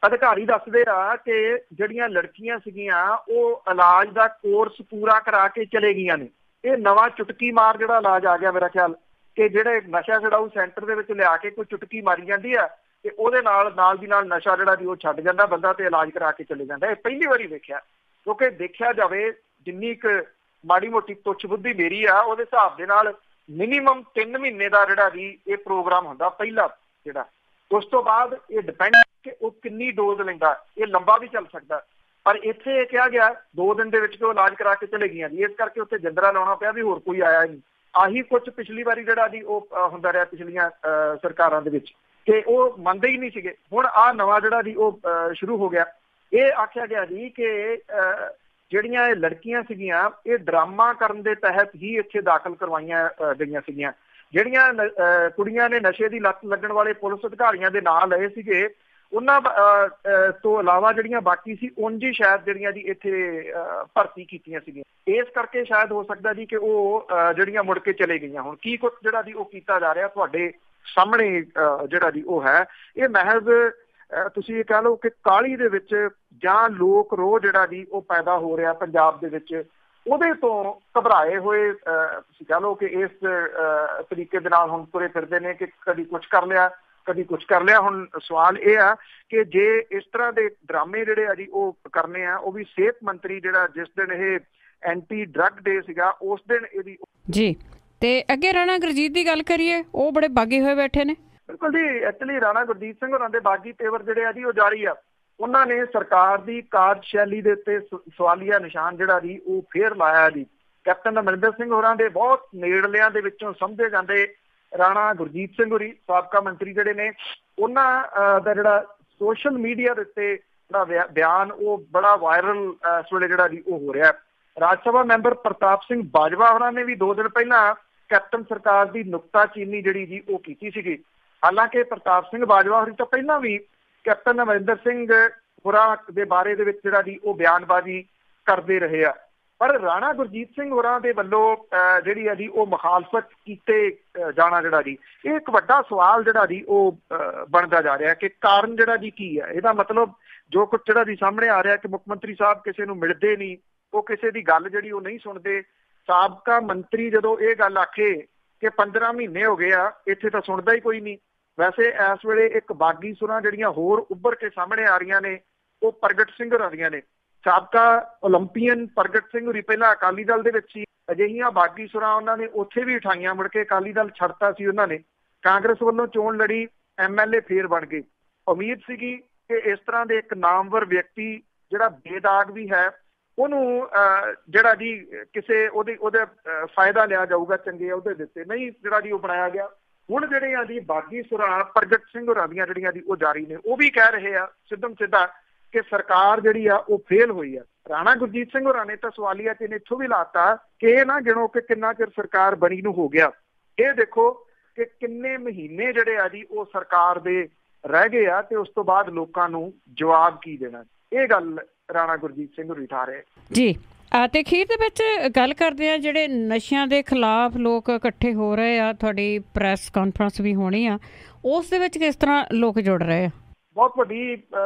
ਅਧਿਕਾਰੀ ਦੱਸਦੇ ਆ ਕਿ ਜਿਹੜੀਆਂ ਲੜਕੀਆਂ ਸੀਗੀਆਂ ਉਹ ਇਲਾਜ ਦਾ ਕੋਰਸ ਪੂਰਾ ਕਰਾ ਕੇ ਚਲੇ ਗਈਆਂ ਨੇ। ਇਹ ਨਵਾਂ ਚੁਟਕੀ ਮਾਰ ਜਿਹੜਾ ਇਲਾਜ ਆ ਗਿਆ ਮੇਰਾ ਖਿਆਲ, ਕਿ ਜਿਹੜੇ ਨਸ਼ਾ ਛਡਾਊ ਸੈਂਟਰ ਦੇ ਵਿੱਚ ਲਿਆ ਕੇ ਕੋਈ ਚੁਟਕੀ ਮਾਰੀ ਜਾਂਦੀ ਆ ਤੇ ਉਹਦੇ ਨਾਲ ਦੀ ਨਾਲ ਨਸ਼ਾ ਜਿਹੜਾ ਜੀ ਉਹ ਛੱਡ ਜਾਂਦਾ ਬੰਦਾ ਤੇ ਇਲਾਜ ਕਰਾ ਕੇ ਚਲੇ ਜਾਂਦਾ। ਇਹ ਪਹਿਲੀ ਵਾਰੀ ਵੇਖਿਆ, ਕਿਉਂਕਿ ਦੇਖਿਆ ਜਾਵੇ ਜਿੰਨੀ ਕੁ ਮਾੜੀ ਮੋਟੀ ਤੁੱਛ ਬੁੱਧੀ ਮੇਰੀ ਆ ਉਹਦੇ ਹਿਸਾਬ ਦੇ ਨਾਲ ਮਿਨੀਮਮ 3 ਮਹੀਨੇ ਦਾ ਜਿਹੜਾ ਜੀ ਇਹ ਪ੍ਰੋਗਰਾਮ ਹੁੰਦਾ ਪਹਿਲਾ ਜਿਹੜਾ। ਉਸ ਤੋਂ ਬਾਅਦ ਇਹ ਡਿਪੈਂਡ ਕਿ ਉਹ ਕਿੰਨੀ ਡੋਜ਼ ਲੈਂਦਾ, ਇਹ ਲੰਬਾ ਵੀ ਚੱਲ ਸਕਦਾ। ਪਰ ਇੱਥੇ ਇਹ ਕਿਹਾ ਗਿਆ 2 ਦਿਨ ਦੇ ਵਿੱਚ ਉਹ ਇਲਾਜ ਕਰਾ ਕੇ ਚਲੇ ਗਈਆਂ ਜੀ, ਇਸ ਕਰਕੇ ਉੱਥੇ ਜੰਦਰਾ ਲਾਉਣਾ ਪਿਆ ਵੀ ਹੋਰ ਕੋਈ ਆਇਆ ਨਹੀਂ। ਆਹੀ ਕੁਝ ਪਿਛਲੀ ਵਾਰੀ ਜਿਹੜਾ ਜੀ ਉਹ ਹੁੰਦਾ ਰਿਹਾ ਪਿਛਲੀਆਂ ਸਰਕਾਰਾਂ ਦੇ ਵਿੱਚ ਕਿ ਉਹ ਮੰਨਦੇ ਹੀ ਨਹੀਂ ਸੀਗੇ। ਹੁਣ ਆਹ ਨਵਾਂ ਜਿਹੜਾ ਜੀ ਉਹ ਸ਼ੁਰੂ ਹੋ ਗਿਆ। ਇਹ ਆਖਿਆ ਗਿਆ ਜੀ ਕਿ ਜਿਹੜੀਆਂ ਇਹ ਲੜਕੀਆਂ ਸੀਗੀਆਂ ਇਹ ਡਰਾਮਾ ਕਰਨ ਦੇ ਤਹਿਤ ਹੀ ਇੱਥੇ ਦਾਖਲ ਕਰਵਾਈਆਂ ਗਈਆਂ ਸੀਗੀਆਂ। ਜਿਹੜੀਆਂ ਕੁੜੀਆਂ ਨੇ ਨਸ਼ੇ ਦੀ ਲੱਤ ਲੱਗਣ ਵਾਲੇ ਪੁਲਿਸ ਅਧਿਕਾਰੀਆਂ ਦੇ ਨਾਂ ਲਏ ਸੀਗੇ, ਉਹਨਾਂ ਤੋਂ ਇਲਾਵਾ ਜਿਹੜੀਆਂ ਬਾਕੀ ਸੀ ਉਂਝ ਹੀ ਸ਼ਾਇਦ ਜਿਹੜੀਆਂ ਜੀ ਇੱਥੇ ਭਰਤੀ ਕੀਤੀਆਂ ਸੀਗੀਆਂ। ਇਸ ਕਰਕੇ ਸ਼ਾਇਦ ਹੋ ਸਕਦਾ ਜੀ ਕਿ ਉਹ ਜਿਹੜੀਆਂ ਮੁੜ ਕੇ ਚਲੇ ਗਈਆਂ। ਹੁਣ ਕੀ ਕੁਛ ਜਿਹੜਾ ਜੀ ਉਹ ਕੀਤਾ ਜਾ ਰਿਹਾ ਤੁਹਾਡੇ ਸਾਹਮਣੇ ਜਿਹੜਾ ਜੀ ਉਹ ਹੈ। ਇਹ ਮਹਿਜ਼ ਤੁਸੀਂ ਇਹ ਕਹਿ ਲਓ ਕਿ ਕਾਹਲੀ ਦੇ ਵਿੱਚ ਜਾਂ ਲੋਕ ਰੋਹ ਜਿਹੜਾ ਜੀ ਉਹ ਪੈਦਾ ਹੋ ਰਿਹਾ ਪੰਜਾਬ ਦੇ ਵਿੱਚ, ਉਹਦੇ ਤੋਂ ਘਬਰਾਏ ਹੋਏ ਤੁਸੀਂ ਕਹਿ ਲਓ ਕਿ ਇਸ ਤਰੀਕੇ ਦੇ ਨਾਲ ਹੁਣ ਤੁਰੇ ਫਿਰਦੇ ਨੇ ਕਿ ਕਦੀ ਕੁਛ ਕਰ ਲਿਆ ਕਦੀ ਕੁਛ ਕਰ ਲਿਆ। ਹੁਣ ਸਵਾਲ ਇਹ ਆ ਕਿ ਜੇ ਇਸ ਤਰ੍ਹਾਂ ਦੇ ਡਰਾਮੇ ਜਿਹੜੇ ਆ ਜੀ ਉਹ ਕਰਨੇ ਆ, ਉਹ ਵੀ ਸਿਹਤ ਮੰਤਰੀ ਜਿਹੜਾ ਜਿਸ ਦਿਨ ਇਹ ਐਂਟੀ ਡਰੱਗ ਡੇ ਸੀਗਾ ਉਸ ਦਿਨ ਇਹਦੀ ਜੀ। ਤੇ ਅੱਗੇ ਰਾਣਾ ਗੁਰਜੀਤ ਦੀ ਗੱਲ ਕਰੀਏ, ਉਹ ਬੜੇ ਬਾਗੀ ਹੋਏ ਬੈਠੇ ਨੇ। ਬਿਲਕੁਲ ਜੀ, ਐਕਚੁਅਲੀ ਰਾਣਾ ਗੁਰਜੀਤ ਸਿੰਘ ਹੋਰਾਂ ਦੇ ਬਾਗੀ ਤੇਵਰ ਜਿਹੜੇ ਆ ਜੀ ਉਹ ਜਾਰੀ ਆ। ਉਹਨਾਂ ਨੇ ਸਰਕਾਰ ਦੀ ਕਾਰਜਸ਼ੈਲੀ ਦੇ ਉੱਤੇ ਸਵਾਲੀਆ ਨਿਸ਼ਾਨ ਜਿਹੜਾ ਜੀ ਉਹ ਫੇਰ ਲਾਇਆ ਜੀ। ਕੈਪਟਨ ਅਮਰਿੰਦਰ ਸਿੰਘ ਹੋਰਾਂ ਦੇ ਬਹੁਤ ਨੇੜਲਿਆਂ ਦੇ ਵਿੱਚੋਂ ਸਮਝੇ ਜਾਂਦੇ ਰਾਣਾ ਗੁਰਜੀਤ ਸਿੰਘ ਹੋਰੀ ਸਾਬਕਾ ਮੰਤਰੀ ਜਿਹੜੇ ਨੇ, ਉਹਨਾਂ ਦਾ ਜਿਹੜਾ ਸੋਸ਼ਲ ਮੀਡੀਆ ਦੇ ਉੱਤੇ ਜਿਹੜਾ ਬਿਆਨ ਉਹ ਬੜਾ ਵਾਇਰਲ ਇਸ ਵੇਲੇ ਜਿਹੜਾ ਜੀ ਉਹ ਹੋ ਰਿਹਾ। ਰਾਜ ਸਭਾ ਮੈਂਬਰ ਪ੍ਰਤਾਪ ਸਿੰਘ ਬਾਜਵਾ ਹੋਰਾਂ ਨੇ ਵੀ 2 ਦਿਨ ਪਹਿਲਾਂ ਕੈਪਟਨ ਸਰਕਾਰ ਦੀ ਨੁਕਤਾਚੀਨੀ ਜਿਹੜੀ ਜੀ ਉਹ ਕੀਤੀ ਸੀਗੀ। ਹਾਲਾਂਕਿ ਪ੍ਰਤਾਪ ਸਿੰਘ ਬਾਜਵਾ ਹੋਰੀ ਤਾਂ ਪਹਿਲਾਂ ਵੀ ਕੈਪਟਨ ਅਮਰਿੰਦਰ ਸਿੰਘ ਹੋਰਾਂ ਦੇ ਬਾਰੇ ਦੇ ਵਿੱਚ ਜਿਹੜਾ ਜੀ ਉਹ ਬਿਆਨਬਾਜ਼ੀ ਕਰਦੇ ਰਹੇ ਆ, ਪਰ ਰਾਣਾ ਗੁਰਜੀਤ ਸਿੰਘ ਹੋਰਾਂ ਦੇ ਵੱਲੋਂ ਜਿਹੜੀ ਆ ਜੀ ਉਹ ਮੁਖਾਲਫਤ ਕੀਤੇ ਜਾਣਾ ਜਿਹੜਾ ਜੀ ਇਹ ਇੱਕ ਵੱਡਾ ਸਵਾਲ ਜਿਹੜਾ ਜੀ ਉਹ ਬਣਦਾ ਜਾ ਰਿਹਾ ਕਿ ਕਾਰਨ ਜਿਹੜਾ ਜੀ ਕੀ ਹੈ। ਇਹਦਾ ਮਤਲਬ ਜੋ ਕੁਝ ਜਿਹੜਾ ਜੀ ਸਾਹਮਣੇ ਆ ਰਿਹਾ ਕਿ ਮੁੱਖ ਮੰਤਰੀ ਸਾਹਿਬ ਕਿਸੇ ਨੂੰ ਮਿਲਦੇ ਨਹੀਂ, ਉਹ ਕਿਸੇ ਦੀ ਗੱਲ ਜਿਹੜੀ ਉਹ ਨਹੀਂ ਸੁਣਦੇ। ਸਾਬਕਾ ਮੰਤਰੀ ਜਦੋਂ ਇਹ ਗੱਲ ਆਖੇ ਕਿ 15 ਮਹੀਨੇ ਹੋ ਗਏ ਆ, ਇੱਥੇ ਤਾਂ ਸੁਣਦਾ ਹੀ ਕੋਈ ਨਹੀਂ। ਵੈਸੇ ਇਸ ਵੇਲੇ ਇੱਕ ਬਾਗੀ ਸੁਰਾਂ ਜਿਹੜੀਆਂ ਹੋਰ ਉੱਭਰ ਕੇ ਸਾਹਮਣੇ ਆ ਰਹੀਆਂ ਨੇ ਉਹ ਪ੍ਰਗਟ ਸਿੰਘ ਹੋਰਾਂ ਦੀਆਂ ਨੇ। ਸਾਬਕਾ ਓਲੰਪੀਅਨ ਪ੍ਰਗਟ ਸਿੰਘ ਹੋਰੀ ਪਹਿਲਾਂ ਅਕਾਲੀ ਦਲ ਦੇ ਵਿੱਚ ਹੀ ਅਜਿਹੀਆਂ ਬਾਗੀ ਸੁਰਾਂ ਉਹਨਾਂ ਨੇ ਉੱਥੇ ਵੀ ਉਠਾਈਆਂ, ਮੁੜ ਕੇ ਅਕਾਲੀ ਦਲ ਛੱਡਤਾ ਸੀ ਉਹਨਾਂ ਨੇ। ਕਾਂਗਰਸ ਵੱਲੋਂ ਚੋਣ ਲੜੀ, MLA ਫੇਰ ਬਣ ਗਏ। ਉਮੀਦ ਸੀਗੀ ਕਿ ਇਸ ਤਰ੍ਹਾਂ ਦੇ ਇੱਕ ਨਾਮਵਰ ਵਿਅਕਤੀ ਜਿਹੜਾ ਬੇਦਾਗ ਵੀ ਹੈ ਉਹਨੂੰ ਜਿਹੜਾ ਜੀ ਕਿਸੇ ਉਹਦੇ ਫਾਇਦਾ ਲਿਆ ਜਾਊਗਾ ਚੰਗੇ ਅਹੁਦੇ ਦਿੱਤੇ, ਨਹੀਂ ਜਿਹੜਾ ਜੀ ਉਹ ਬਣਾਇਆ ਗਿਆ। ਹੁਣ ਜਿਹੜੇ ਆ ਜੀ ਬਾਗੀ ਸੁਰਾਂ ਪ੍ਰਗਟ ਸਿੰਘ ਹੋਰਾਂ ਦੀਆਂ ਜਿਹੜੀਆਂ ਜੀ ਉਹ ਜਾਰੀ ਨੇ, ਉਹ ਵੀ ਕਹਿ ਰਹੇ ਆ ਸਿੱਧਮ ਸਿੱਧਾ ਕਿ ਸਰਕਾਰ ਜਿਹੜੀ ਆ ਉਹ ਫੇਲ ਹੋਈ ਆ। ਰਾਣਾ ਗੁਰਜੀਤ ਸਿੰਘ ਹੋਰਾਂ ਨੇ ਤਾਂ ਸਵਾਲੀਆ ਚਿੰਨ੍ਹ ਇੱਥੋਂ ਵੀ ਲਾਤਾ ਕਿ ਇਹ ਨਾ ਗਿਣੋ ਕਿ ਕਿੰਨਾ ਚਿਰ ਸਰਕਾਰ ਬਣੀ ਨੂੰ ਹੋ ਗਿਆ, ਇਹ ਦੇਖੋ ਕਿ ਕਿੰਨੇ ਮਹੀਨੇ ਜਿਹੜੇ ਆ ਜੀ ਉਹ ਸਰਕਾਰ ਦੇ ਰਹਿ ਗਏ ਆ ਤੇ ਉਸ ਤੋਂ ਬਾਅਦ ਲੋਕਾਂ ਨੂੰ ਜਵਾਬ ਕੀ ਦੇਣਾ। ਇਹ ਗੱਲ ਰਾਣਾ ਗੁਰਜੀਤ ਸਿੰਘ ਹੋਰੀ ਉਠਾ ਰਹੇ ਜੀ। ਤੇ ਅਖੀਰ ਦੇ ਵਿੱਚ ਗੱਲ ਕਰਦੇ ਆ ਜਿਹੜੇ ਨਸ਼ਿਆਂ ਦੇ ਖਿਲਾਫ ਲੋਕ ਇਕੱਠੇ ਹੋ ਰਹੇ ਆ, ਤੁਹਾਡੀ ਪ੍ਰੈਸ ਕਾਨਫਰੰਸ ਵੀ ਹੋਣੀ ਆ, ਉਸ ਦੇ ਵਿੱਚ ਕਿਸ ਤਰ੍ਹਾਂ ਲੋਕ ਜੁੜ ਰਹੇ ਆ? ਬਹੁਤ ਵੱਡੀ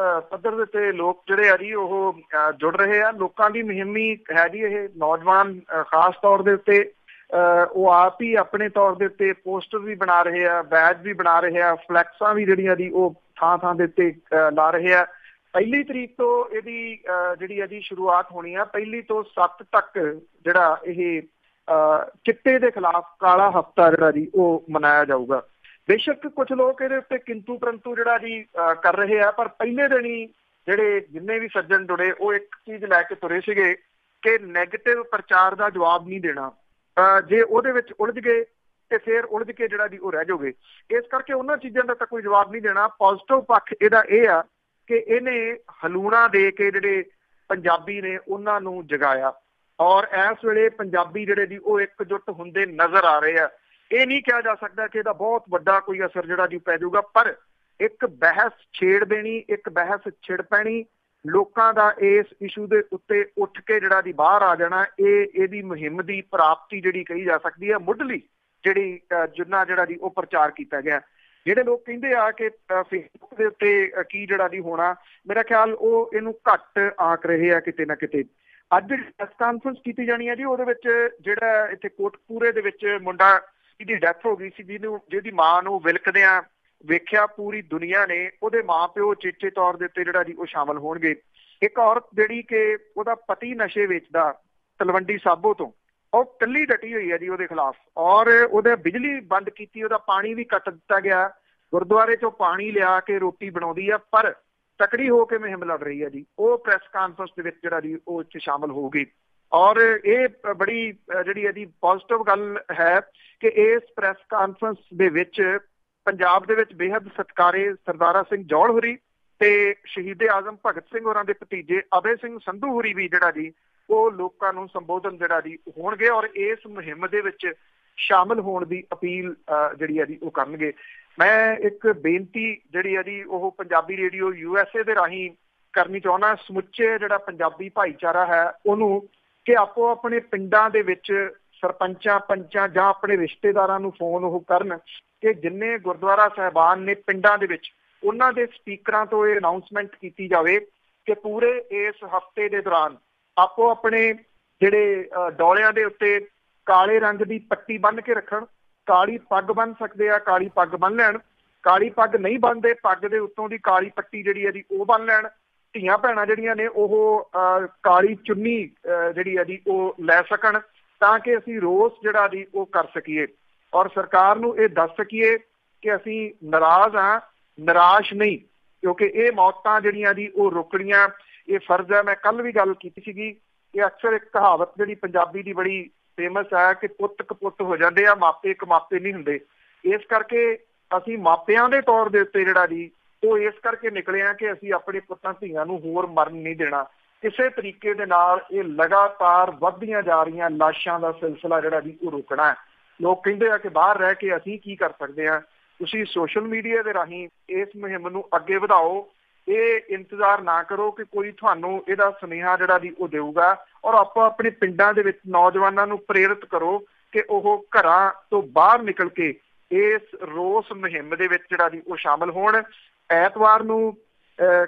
ਪੱਧਰ ਦੇ ਉੱਤੇ ਲੋਕ ਜਿਹੜੇ ਆ ਜੀ ਉਹ ਜੁੜ ਰਹੇ ਆ। ਲੋਕਾਂ ਦੀ ਮੁਹਿੰਮੀ ਹੈ ਜੀ ਇਹ। ਨੌਜਵਾਨ ਖਾਸ ਤੌਰ ਦੇ ਉੱਤੇ ਉਹ ਆਪ ਹੀ ਆਪਣੇ ਤੌਰ ਦੇ ਉੱਤੇ ਪੋਸਟਰ ਵੀ ਬਣਾ ਰਹੇ ਆ, ਬੈਜ ਵੀ ਬਣਾ ਰਹੇ ਆ, ਫਲੈਕਸਾਂ ਵੀ ਜਿਹੜੀਆਂ ਜੀ ਉਹ ਥਾਂ ਥਾਂ ਦੇ ਉੱਤੇ ਲਾ ਰਹੇ ਆ। 1 ਤਰੀਕ ਤੋਂ ਇਹਦੀ ਜਿਹੜੀ ਆ ਜੀ ਸ਼ੁਰੂਆਤ ਹੋਣੀ ਆ। 1 ਤੋਂ 7 ਤੱਕ ਜਿਹੜਾ ਇਹ ਚਿੱਟੇ ਦੇ ਖਿਲਾਫ ਕਾਲਾ ਹਫ਼ਤਾ ਜਿਹੜਾ ਜੀ ਉਹ ਮਨਾਇਆ ਜਾਊਗਾ। ਬੇਸ਼ੱਕ ਕੁਝ ਲੋਕ ਇਹਦੇ ਉੱਤੇ ਕਿੰਤੂ ਪਰੰਤੂ ਜਿਹੜਾ ਜੀ ਕਰ ਰਹੇ ਆ, ਪਰ ਪਹਿਲੇ ਦਿਨ ਹੀ ਜਿਹੜੇ ਜਿੰਨੇ ਵੀ ਸੱਜਣ ਜੁੜੇ ਉਹ ਇੱਕ ਚੀਜ਼ ਲੈ ਕੇ ਤੁਰੇ ਸੀਗੇ ਕਿ ਨੈਗੇਟਿਵ ਪ੍ਰਚਾਰ ਦਾ ਜਵਾਬ ਨਹੀਂ ਦੇਣਾ। ਜੇ ਉਹਦੇ ਵਿੱਚ ਉਲਝ ਗਏ ਤੇ ਫਿਰ ਉਲਝ ਕੇ ਜਿਹੜਾ ਜੀ ਉਹ ਰਹਿ ਜਾਓਗੇ। ਇਸ ਕਰਕੇ ਉਹਨਾਂ ਚੀਜ਼ਾਂ ਦਾ ਤਾਂ ਕੋਈ ਜਵਾਬ ਨਹੀਂ ਦੇਣਾ। ਪੋਜ਼ਿਟਿਵ ਪੱਖ ਇਹਦਾ ਇਹ ਆ ਕਿ ਇਹਨੇ ਹਲੂਣਾ ਦੇ ਕੇ ਜਿਹੜੇ ਪੰਜਾਬੀ ਨੇ ਉਹਨਾਂ ਨੂੰ ਜਗਾਇਆ, ਔਰ ਇਸ ਵੇਲੇ ਪੰਜਾਬੀ ਜਿਹੜੇ ਜੀ ਉਹ ਇਕਜੁੱਟ ਹੁੰਦੇ ਨਜ਼ਰ ਆ ਰਹੇ ਆ। ਇਹ ਨਹੀਂ ਕਿਹਾ ਜਾ ਸਕਦਾ ਕਿ ਇਹਦਾ ਬਹੁਤ ਵੱਡਾ ਕੋਈ ਅਸਰ ਜਿਹੜਾ ਜੀ ਪੈ ਜਾਊਗਾ, ਪਰ ਇੱਕ ਬਹਿਸ ਛੇੜ ਦੇਣੀ, ਇੱਕ ਬਹਿਸ ਛਿੜ ਪੈਣੀ, ਲੋਕਾਂ ਦਾ ਇਸ ਇਸ਼ੂ ਦੇ ਉੱਤੇ ਉੱਠ ਕੇ ਜਿਹੜਾ ਜੀ ਬਾਹਰ ਆ ਜਾਣਾ, ਇਹ ਇਹਦੀ ਮੁਹਿੰਮ ਦੀ ਪ੍ਰਾਪਤੀ ਜਿਹੜੀ ਕਹੀ ਜਾ ਸਕਦੀ ਹੈ। ਮੁੱਢਲੀ ਜਿਹੜੀ ਜਿੰਨਾ ਜਿਹੜਾ ਜੀ ਉਹ ਪ੍ਰਚਾਰ ਕੀਤਾ ਗਿਆ। ਜਿਹੜੇ ਲੋਕ ਕਹਿੰਦੇ ਆ ਕਿ ਫੇਸਬੁੱਕ ਦੇ ਉੱਤੇ ਕੀ ਜਿਹੜਾ ਜੀ ਹੋਣਾ, ਮੇਰਾ ਖਿਆਲ ਉਹ ਇਹਨੂੰ ਘੱਟ ਆਂਕ ਰਹੇ ਆ ਕਿਤੇ ਨਾ ਕਿਤੇ। ਅੱਜ ਜਿਹੜੀ ਪ੍ਰੈਸ ਕਾਨਫਰੰਸ ਕੀਤੀ ਜਾਣੀ ਹੈ ਜੀ ਉਹਦੇ ਵਿੱਚ ਜਿਹੜਾ ਇੱਥੇ ਕੋਟਕਪੂਰੇ ਦੇ ਵਿੱਚ ਮੁੰਡਾ ਜਿਹਦੀ ਡੈਥ ਹੋ ਗਈ ਸੀ, ਜਿਹਦੀ ਮਾਂ ਨੂੰ ਵਿਲਕਦਿਆਂ ਵੇਖਿਆ ਪੂਰੀ ਦੁਨੀਆ ਨੇ, ਉਹਦੇ ਮਾਂ ਪਿਓ ਚੇਚੇ ਤੌਰ ਦੇ ਉੱਤੇ ਜਿਹੜਾ ਜੀ ਉਹ ਸ਼ਾਮਲ ਹੋਣਗੇ। ਇੱਕ ਔਰਤ ਜਿਹੜੀ ਕਿ ਉਹਦਾ ਪਤੀ ਨਸ਼ੇ ਵੇਚਦਾ ਤਲਵੰਡੀ ਸਾਬੋ ਤੋਂ, ਉਹ ਕੱਲੀ ਡਟੀ ਹੋਈ ਹੈ ਜੀ ਉਹਦੇ ਖਿਲਾਫ, ਔਰ ਉਹਦੇ ਬਿਜਲੀ ਬੰਦ ਕੀਤੀ, ਉਹਦਾ ਪਾਣੀ ਵੀ ਕੱਟ ਦਿੱਤਾ ਗਿਆ। ਗੁਰਦੁਆਰੇ ਚੋਂ ਪਾਣੀ ਲਿਆ ਕੇ ਰੋਟੀ ਬਣਾਉਂਦੀ ਆ, ਪਰ ਤਕੜੀ ਹੋ ਕੇ ਮੁਹਿੰਮ ਲੜ ਰਹੀ ਹੈ ਜੀ। ਉਹ ਪ੍ਰੈਸ ਕਾਨਫਰੰਸ ਦੇ ਵਿੱਚ ਜਿਹੜਾ ਜੀ ਉਹ 'ਚ ਸ਼ਾਮਲ ਹੋਊਗੀ। ਔਰ ਇਹ ਬੜੀ ਜਿਹੜੀ ਇਹਦੀ ਪੋਜ਼ਿਟਿਵ ਗੱਲ ਹੈ ਕਿ ਇਸ ਪ੍ਰੈਸ ਕਾਨਫਰੰਸ ਦੇ ਵਿੱਚ ਪੰਜਾਬ ਦੇ ਵਿੱਚ ਬੇਹੱਦ ਸਤਿਕਾਰੇ ਸਰਦਾਰਾ ਸਿੰਘ ਜੌਹਲ ਹੋਰੀ ਤੇ ਸ਼ਹੀਦ ਆਜ਼ਮ ਭਗਤ ਸਿੰਘ ਹੋਰਾਂ ਦੇ ਭਤੀਜੇ ਅਭੈ ਸਿੰਘ ਸੰਧੂ ਹੋਰੀ ਵੀ ਜਿਹੜਾ ਜੀ ਉਹ ਲੋਕਾਂ ਨੂੰ ਸੰਬੋਧਨ ਜਿਹੜਾ ਜੀ ਹੋਣਗੇ ਔਰ ਇਸ ਮੁਹਿੰਮ ਦੇ ਵਿੱਚ ਸ਼ਾਮਲ ਹੋਣ ਦੀ ਅਪੀਲ ਜਿਹੜੀ ਹੈ ਜੀ ਉਹ ਕਰਨਗੇ। ਮੈਂ ਇੱਕ ਬੇਨਤੀ ਜਿਹੜੀ ਹੈ ਜੀ ਉਹ ਪੰਜਾਬੀ ਰੇਡੀਓ USA ਦੇ ਰਾਹੀਂ ਕਰਨੀ ਚਾਹੁੰਦਾ ਸਮੁੱਚੇ ਜਿਹੜਾ ਪੰਜਾਬੀ ਭਾਈਚਾਰਾ ਹੈ ਉਹਨੂੰ ਕਿ ਆਪੋ ਆਪਣੇ ਪਿੰਡਾਂ ਦੇ ਵਿੱਚ ਸਰਪੰਚਾਂ ਪੰਚਾਂ ਜਾਂ ਆਪਣੇ ਰਿਸ਼ਤੇਦਾਰਾਂ ਨੂੰ ਫੋਨ ਉਹ ਕਰਨ ਕਿ ਜਿੰਨੇ ਗੁਰਦੁਆਰਾ ਸਾਹਿਬਾਨ ਨੇ ਪਿੰਡਾਂ ਦੇ ਵਿੱਚ ਉਹਨਾਂ ਦੇ ਸਪੀਕਰਾਂ ਤੋਂ ਇਹ ਅਨਾਊਂਸਮੈਂਟ ਕੀਤੀ ਜਾਵੇ ਕਿ ਪੂਰੇ ਇਸ ਹਫ਼ਤੇ ਦੇ ਦੌਰਾਨ ਆਪੋ ਆਪਣੇ ਜਿਹੜੇ ਡੋਲਿਆਂ ਦੇ ਉੱਤੇ ਕਾਲੇ ਰੰਗ ਦੀ ਪੱਟੀ ਬੰਨ੍ਹ ਕੇ ਰੱਖਣ। ਕਾਲੀ ਪੱਗ ਬੰਨ੍ਹ ਸਕਦੇ ਆ, ਕਾਲੀ ਪੱਗ ਬੰਨ੍ਹ ਲੈਣ। ਕਾਲੀ ਪੱਗ ਨਹੀਂ ਬੰਨ੍ਹਦੇ, ਪੱਗ ਦੇ ਉੱਤੋਂ ਦੀ ਕਾਲੀ ਪੱਟੀ ਜਿਹੜੀ ਹੈ ਜੀ ਉਹ ਬੰਨ੍ਹ ਲੈਣ। ਧੀਆਂ ਭੈਣਾਂ ਜਿਹੜੀਆਂ ਨੇ ਉਹ ਕਾਲੀ ਚੁੰਨੀ ਜਿਹੜੀ ਹੈ ਜੀ ਉਹ ਲੈ ਸਕਣ ਤਾਂ ਕਿ ਅਸੀਂ ਰੋਸ ਜਿਹੜਾ ਜੀ ਉਹ ਕਰ ਸਕੀਏ ਔਰ ਸਰਕਾਰ ਨੂੰ ਇਹ ਦੱਸ ਸਕੀਏ ਕਿ ਅਸੀਂ ਨਾਰਾਜ਼ ਹਾਂ, ਨਿਰਾਸ਼ ਨਹੀਂ, ਕਿਉਂਕਿ ਇਹ ਮੌਤਾਂ ਜਿਹੜੀਆਂ ਜੀ ਉਹ ਰੋਕਣੀਆਂ ਇਹ ਫਰਜ਼ ਹੈ। ਮੈਂ ਕੱਲ ਵੀ ਗੱਲ ਕੀਤੀ ਸੀਗੀ ਕਿ ਅਕਸਰ ਇੱਕ ਕਹਾਵਤ ਜਿਹੜੀ ਪੰਜਾਬੀ ਦੀ ਬੜੀ ਫੇਮਸ ਹੈ ਕਿ ਪੁੱਤ ਕਪੁੱਤ ਹੋ ਜਾਂਦੇ ਆ, ਮਾਪੇ ਕਮਾਪੇ ਨਹੀਂ ਹੁੰਦੇ। ਇਸ ਕਰਕੇ ਅਸੀਂ ਮਾਪਿਆਂ ਦੇ ਤੌਰ ਦੇ ਉੱਤੇ ਜਿਹੜਾ ਜੀ ਉਹ ਇਸ ਕਰਕੇ ਨਿਕਲੇ ਆ ਕਿ ਅਸੀਂ ਆਪਣੇ ਪੁੱਤਾਂ ਧੀਆਂ ਨੂੰ ਹੋਰ ਮਰਨ ਨਹੀਂ ਦੇਣਾ। ਕਿਸੇ ਤਰੀਕੇ ਦੇ ਨਾਲ ਇਹ ਲਗਾਤਾਰ ਵੱਧਦੀਆਂ ਜਾ ਰਹੀਆਂ ਲਾਸ਼ਾਂ ਦਾ ਸਿਲਸਿਲਾ ਜਿਹੜਾ ਜੀ ਉਹ ਰੋਕਣਾ ਹੈ। ਲੋਕ ਕਹਿੰਦੇ ਆ ਕਿ ਬਾਹਰ ਰਹਿ ਕੇ ਅਸੀਂ ਕੀ ਕਰ ਸਕਦੇ ਹਾਂ। ਤੁਸੀਂ ਸੋਸ਼ਲ ਮੀਡੀਆ ਦੇ ਰਾਹੀਂ ਇਸ ਮੁਹਿੰਮ ਨੂੰ ਅੱਗੇ ਵਧਾਓ। ਇਹ ਇੰਤਜ਼ਾਰ ਨਾ ਕਰੋ ਕਿ ਕੋਈ ਤੁਹਾਨੂੰ ਇਹਦਾ ਸੁਨੇਹਾ ਜਿਹੜਾ ਜੀ ਉਹ ਦੇਊਗਾ ਔਰ ਆਪਾਂ ਆਪਣੇ ਪਿੰਡਾਂ ਦੇ ਵਿੱਚ ਨੌਜਵਾਨਾਂ ਨੂੰ ਪ੍ਰੇਰਿਤ ਕਰੋ ਕਿ ਉਹ ਘਰਾਂ ਤੋਂ ਬਾਹਰ ਨਿਕਲ ਕੇ ਇਸ ਰੋਸ ਮੁਹਿੰਮ ਦੇ ਵਿੱਚ ਜਿਹੜਾ ਜੀ ਉਹ ਸ਼ਾਮਲ ਹੋਣ। ਐਤਵਾਰ ਨੂੰ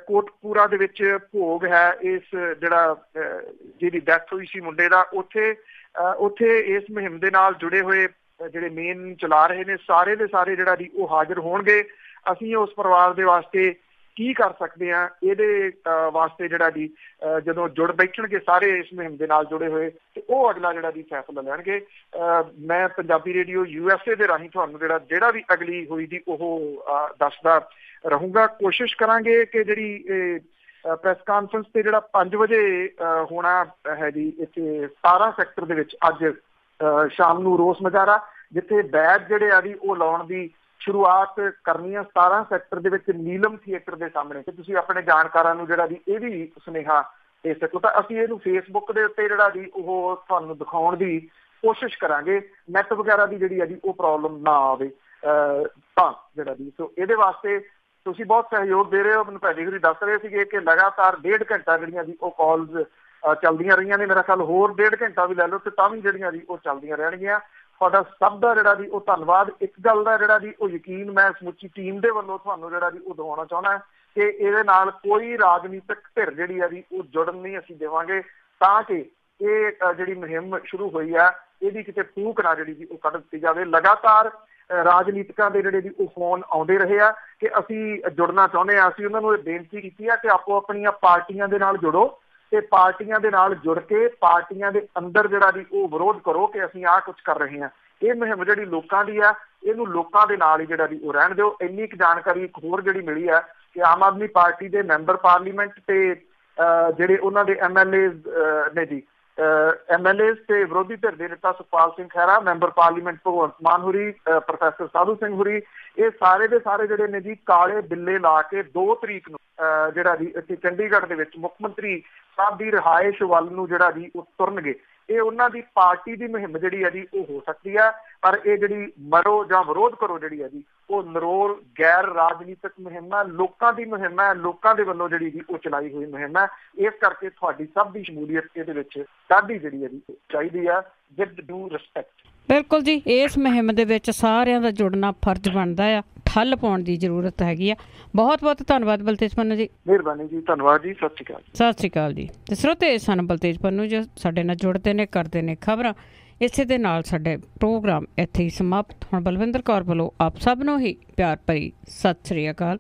ਕੋਟਕਪੂਰਾ ਦੇ ਵਿੱਚ ਭੋਗ ਹੈ ਇਸ ਜਿਹੜਾ ਜਿਹਦੀ ਡੈਥ ਹੋਈ ਸੀ ਮੁੰਡੇ ਦਾ, ਉੱਥੇ ਇਸ ਮੁਹਿੰਮ ਦੇ ਨਾਲ ਜੁੜੇ ਹੋਏ ਜਿਹੜੇ ਮੇਨ ਚਲਾ ਰਹੇ ਨੇ ਸਾਰੇ ਦੇ ਸਾਰੇ ਜਿਹੜਾ ਜੀ ਉਹ ਹਾਜ਼ਰ ਹੋਣਗੇ। ਅਸੀਂ ਉਸ ਪਰਿਵਾਰ ਦੇ ਵਾਸਤੇ ਕੀ ਕਰ ਸਕਦੇ ਹਾਂ ਇਹਦੇ ਵਾਸਤੇ ਜਿਹੜਾ ਜੀ ਜਦੋਂ ਜੁੜ ਬੈਠਣਗੇ ਸਾਰੇ ਇਸ ਮੁਹਿੰਮ ਦੇ ਨਾਲ ਜੁੜੇ ਹੋਏ ਤੇ ਉਹ ਅਗਲਾ ਜਿਹੜਾ ਜੀ ਫੈਸਲਾ ਲੈਣਗੇ। ਮੈਂ ਪੰਜਾਬੀ ਰੇਡੀਓ USA ਦੇ ਰਾਹੀਂ ਤੁਹਾਨੂੰ ਜਿਹੜਾ ਵੀ ਅਗਲੀ ਹੋਈ ਜੀ ਉਹ ਦੱਸਦਾ ਰਹੂੰਗਾ। ਕੋਸ਼ਿਸ਼ ਕਰਾਂਗੇ ਕਿ ਜਿਹੜੀ ਪ੍ਰੈਸ ਕਾਨਫਰੰਸ ਤੇ ਜਿਹੜਾ 5 ਵਜੇ ਹੋਣਾ ਹੈ ਜੀ ਇੱਥੇ 17 ਸੈਕਟਰ ਦੇ ਵਿੱਚ ਅੱਜ ਸ਼ਾਮ ਨੂੰ ਰੋਸ ਮੁਜ਼ਾਹਰਾ ਜਿੱਥੇ ਬੈਚ ਜਿਹੜੇ ਆ ਜੀ ਉਹ ਲਾਉਣ ਦੀ ਸ਼ੁਰੂਆਤ ਕਰਨੀ ਆ 17 ਸੈਕਟਰ ਦੇ ਵਿੱਚ ਨੀਲਮ ਥੀਏਟਰ ਦੇ ਸਾਹਮਣੇ ਤੇ ਤੁਸੀਂ ਆਪਣੇ ਜਾਣਕਾਰਾਂ ਨੂੰ ਜਿਹੜਾ ਜੀ ਇਹ ਵੀ ਸੁਨੇਹਾ ਦੇ ਸਕੋ। ਤਾਂ ਅਸੀਂ ਇਹਨੂੰ ਫੇਸਬੁੱਕ ਦੇ ਉੱਤੇ ਜਿਹੜਾ ਜੀ ਉਹ ਤੁਹਾਨੂੰ ਦਿਖਾਉਣ ਦੀ ਕੋਸ਼ਿਸ਼ ਕਰਾਂਗੇ, ਨੈਟ ਵਗੈਰਾ ਦੀ ਜਿਹੜੀ ਆ ਜੀ ਉਹ ਪ੍ਰੋਬਲਮ ਨਾ ਆਵੇ ਤਾਂ ਜਿਹੜਾ ਜੀ ਸੋ ਇਹਦੇ ਵਾਸਤੇ ਤੁਸੀਂ ਬਹੁਤ ਸਹਿਯੋਗ ਦੇ ਰਹੇ ਹੋ। ਮੈਨੂੰ ਪਹਿਲੀ ਵਾਰੀ ਦੱਸ ਰਹੇ ਸੀਗੇ ਕਿ ਲਗਾਤਾਰ 1.5 ਘੰਟਾ ਜਿਹੜੀਆਂ ਜੀ ਉਹ ਕਾਲਸ ਚੱਲਦੀਆਂ ਰਹੀਆਂ ਨੇ। ਮੇਰਾ ਖਿਆਲ ਹੋਰ 1.5 ਘੰਟਾ ਵੀ ਲੈ ਲਓ ਤੇ ਤਾਂ ਵੀ ਜਿਹੜੀਆਂ ਜੀ ਉਹ ਚੱਲਦੀਆਂ ਰਹਿਣਗੀਆਂ। ਤੁਹਾਡਾ ਸਭ ਦਾ ਜਿਹੜਾ ਜੀ ਉਹ ਧੰਨਵਾਦ। ਇੱਕ ਗੱਲ ਦਾ ਜਿਹੜਾ ਜੀ ਉਹ ਯਕੀਨ ਮੈਂ ਸਮੁੱਚੀ ਟੀਮ ਦੇ ਵੱਲੋਂ ਤੁਹਾਨੂੰ ਜਿਹੜਾ ਜੀ ਉਹ ਦਿਵਾਉਣਾ ਚਾਹੁੰਦਾ ਕਿ ਇਹਦੇ ਨਾਲ ਕੋਈ ਰਾਜਨੀਤਿਕ ਧਿਰ ਜਿਹੜੀ ਆ ਜੀ ਉਹ ਜੁੜਨ ਨਹੀਂ ਅਸੀਂ ਦੇਵਾਂਗੇ ਤਾਂ ਕਿ ਇਹ ਜਿਹੜੀ ਮੁਹਿੰਮ ਸ਼ੁਰੂ ਹੋਈ ਆ ਇਹਦੀ ਕਿਤੇ ਫੂਕ ਨਾ ਜਿਹੜੀ ਜੀ ਉਹ ਕੱਢ ਦਿੱਤੀ ਜਾਵੇ। ਲਗਾਤਾਰ ਰਾਜਨੀਤਿਕਾਂ ਦੇ ਜਿਹੜੇ ਜੀ ਉਹ ਫੋਨ ਆਉਂਦੇ ਰਹੇ ਆ ਕਿ ਅਸੀਂ ਜੁੜਨਾ ਚਾਹੁੰਦੇ ਹਾਂ। ਅਸੀਂ ਉਹਨਾਂ ਨੂੰ ਇਹ ਬੇਨਤੀ ਕੀਤੀ ਆ ਕਿ ਆਪੋ ਆਪਣੀਆਂ ਪਾਰਟੀਆਂ ਦੇ ਨਾਲ ਜੁੜੋ ਤੇ ਪਾਰਟੀਆਂ ਦੇ ਨਾਲ ਜੁੜ ਕੇ ਪਾਰਟੀਆਂ ਦੇ ਅੰਦਰ ਜਿਹੜਾ ਜੀ ਉਹ ਵਿਰੋਧ ਕਰੋ ਕਿ ਅਸੀਂ ਆਹ ਕੁਝ ਕਰ ਰਹੇ ਹਾਂ। ਇਹ ਮੁਹਿੰਮ ਜਿਹੜੀ ਲੋਕਾਂ ਦੀ ਆ ਇਹਨੂੰ ਲੋਕਾਂ ਦੇ ਨਾਲ ਹੀ ਜਿਹੜਾ ਜੀ ਉਹ ਰਹਿਣ ਦਿਓ। ਇੰਨੀ ਇੱਕ ਜਾਣਕਾਰੀ ਇੱਕ ਹੋਰ ਜਿਹੜੀ ਮਿਲੀ ਆ ਕਿ ਆਮ ਆਦਮੀ ਪਾਰਟੀ ਦੇ ਮੈਂਬਰ ਪਾਰਲੀਮੈਂਟ ਤੇ ਜਿਹੜੇ ਉਹਨਾਂ ਦੇ MLA ਨੇ ਜੀ MLA ਤੇ ਵਿਰੋਧੀ ਧਿਰ ਦੇ ਨੇਤਾ ਸੁਖਪਾਲ ਸਿੰਘ ਖਹਿਰਾ, ਮੈਂਬਰ ਪਾਰਲੀਮੈਂਟ ਭਗਵੰਤ ਮਾਨ ਹੋਰੀ, ਪ੍ਰੋਫੈਸਰ ਸਾਧੂ ਸਿੰਘ ਹੋਰੀ, ਇਹ ਸਾਰੇ ਦੇ ਸਾਰੇ ਜਿਹੜੇ ਨੇ ਜੀ ਕਾਲੇ ਬਿੱਲੇ ਲਾ ਕੇ 2 ਤਰੀਕ ਨੂੰ ਜਿਹੜਾ ਜੀ ਇੱਥੇ ਚੰਡੀਗੜ੍ਹ ਦੇ ਵਿੱਚ ਮੁੱਖ ਮੰਤਰੀ ਸਾਹਿਬ ਦੀ ਰਿਹਾਇਸ਼ ਵੱਲ ਨੂੰ ਜਿਹੜਾ ਜੀ ਉਹ ਤੁਰਨਗੇ। ਇਹ ਉਹਨਾਂ ਦੀ ਪਾਰਟੀ ਦੀ ਮੁਹਿੰਮ ਜਿਹੜੀ ਹੈ ਜੀ ਉਹ ਹੋ ਸਕਦੀ ਹੈ ਪਰ ਇਹ ਜਿਹੜੀ ਮਰੋ ਜਾਂ ਵਿਰੋਧ ਕਰੋ ਜਿਹੜੀ ਹੈ ਜੀ ਉਹ ਨਰੋਲ ਗੈਰ ਰਾਜਨੀਤਿਕ ਮੁਹਿੰਮ ਹੈ, ਲੋਕਾਂ ਦੀ ਮੁਹਿੰਮ ਹੈ, ਲੋਕਾਂ ਦੇ ਵੱਲੋਂ ਜਿਹੜੀ ਜੀ ਉਹ ਚਲਾਈ ਹੋਈ ਮੁਹਿੰਮ ਹੈ। ਇਸ ਕਰਕੇ ਤੁਹਾਡੀ ਸਭ ਦੀ ਸ਼ਮੂਲੀਅਤ ਇਹਦੇ ਵਿੱਚ ਸਾਡੀ ਜਿਹੜੀ ਹੈ ਜੀ ਚਾਹੀਦੀ ਹੈ ਵਿਦ ਡਿਊ ਰਿਸਪੈਕਟ। ਬਿਲਕੁਲ ਜੀ, ਇਸ ਮੁਹਿੰਮ ਦੇ ਵਿੱਚ ਸਾਰਿਆਂ ਦਾ ਜੁੜਨਾ ਫਰਜ਼ ਬਣਦਾ ਆ, ਠੱਲ ਪਾਉਣ ਦੀ ਜ਼ਰੂਰਤ ਹੈਗੀ ਆ। ਬਹੁਤ ਬਹੁਤ ਧੰਨਵਾਦ ਬਲਤੇਜ ਪੰਨੂ ਜੀ। ਮਿਹਰਬਾਨੀ ਜੀ, ਧੰਨਵਾਦ ਜੀ, ਸਤਿ ਸ਼੍ਰੀ ਅਕਾਲ। ਸਤਿ ਸ਼੍ਰੀ ਅਕਾਲ ਜੀ। ਤੇ ਸਰੋਤੇ ਸਨ ਬਲਤੇਜ ਪੰਨੂ ਜੋ ਸਾਡੇ ਨਾਲ ਜੁੜਦੇ ਨੇ, ਕਰਦੇ ਨੇ ਖਬਰਾਂ। ਇਸੇ ਦੇ ਨਾਲ ਸਾਡੇ ਪ੍ਰੋਗਰਾਮ ਇੱਥੇ ਹੀ ਸਮਾਪਤ। ਹੁਣ ਬਲਵਿੰਦਰ ਕੌਰ ਵੱਲੋਂ ਆਪ ਸਭ ਨੂੰ ਹੀ ਪਿਆਰ ਭਰੀ ਸਤਿ ਸ਼੍ਰੀ ਅਕਾਲ।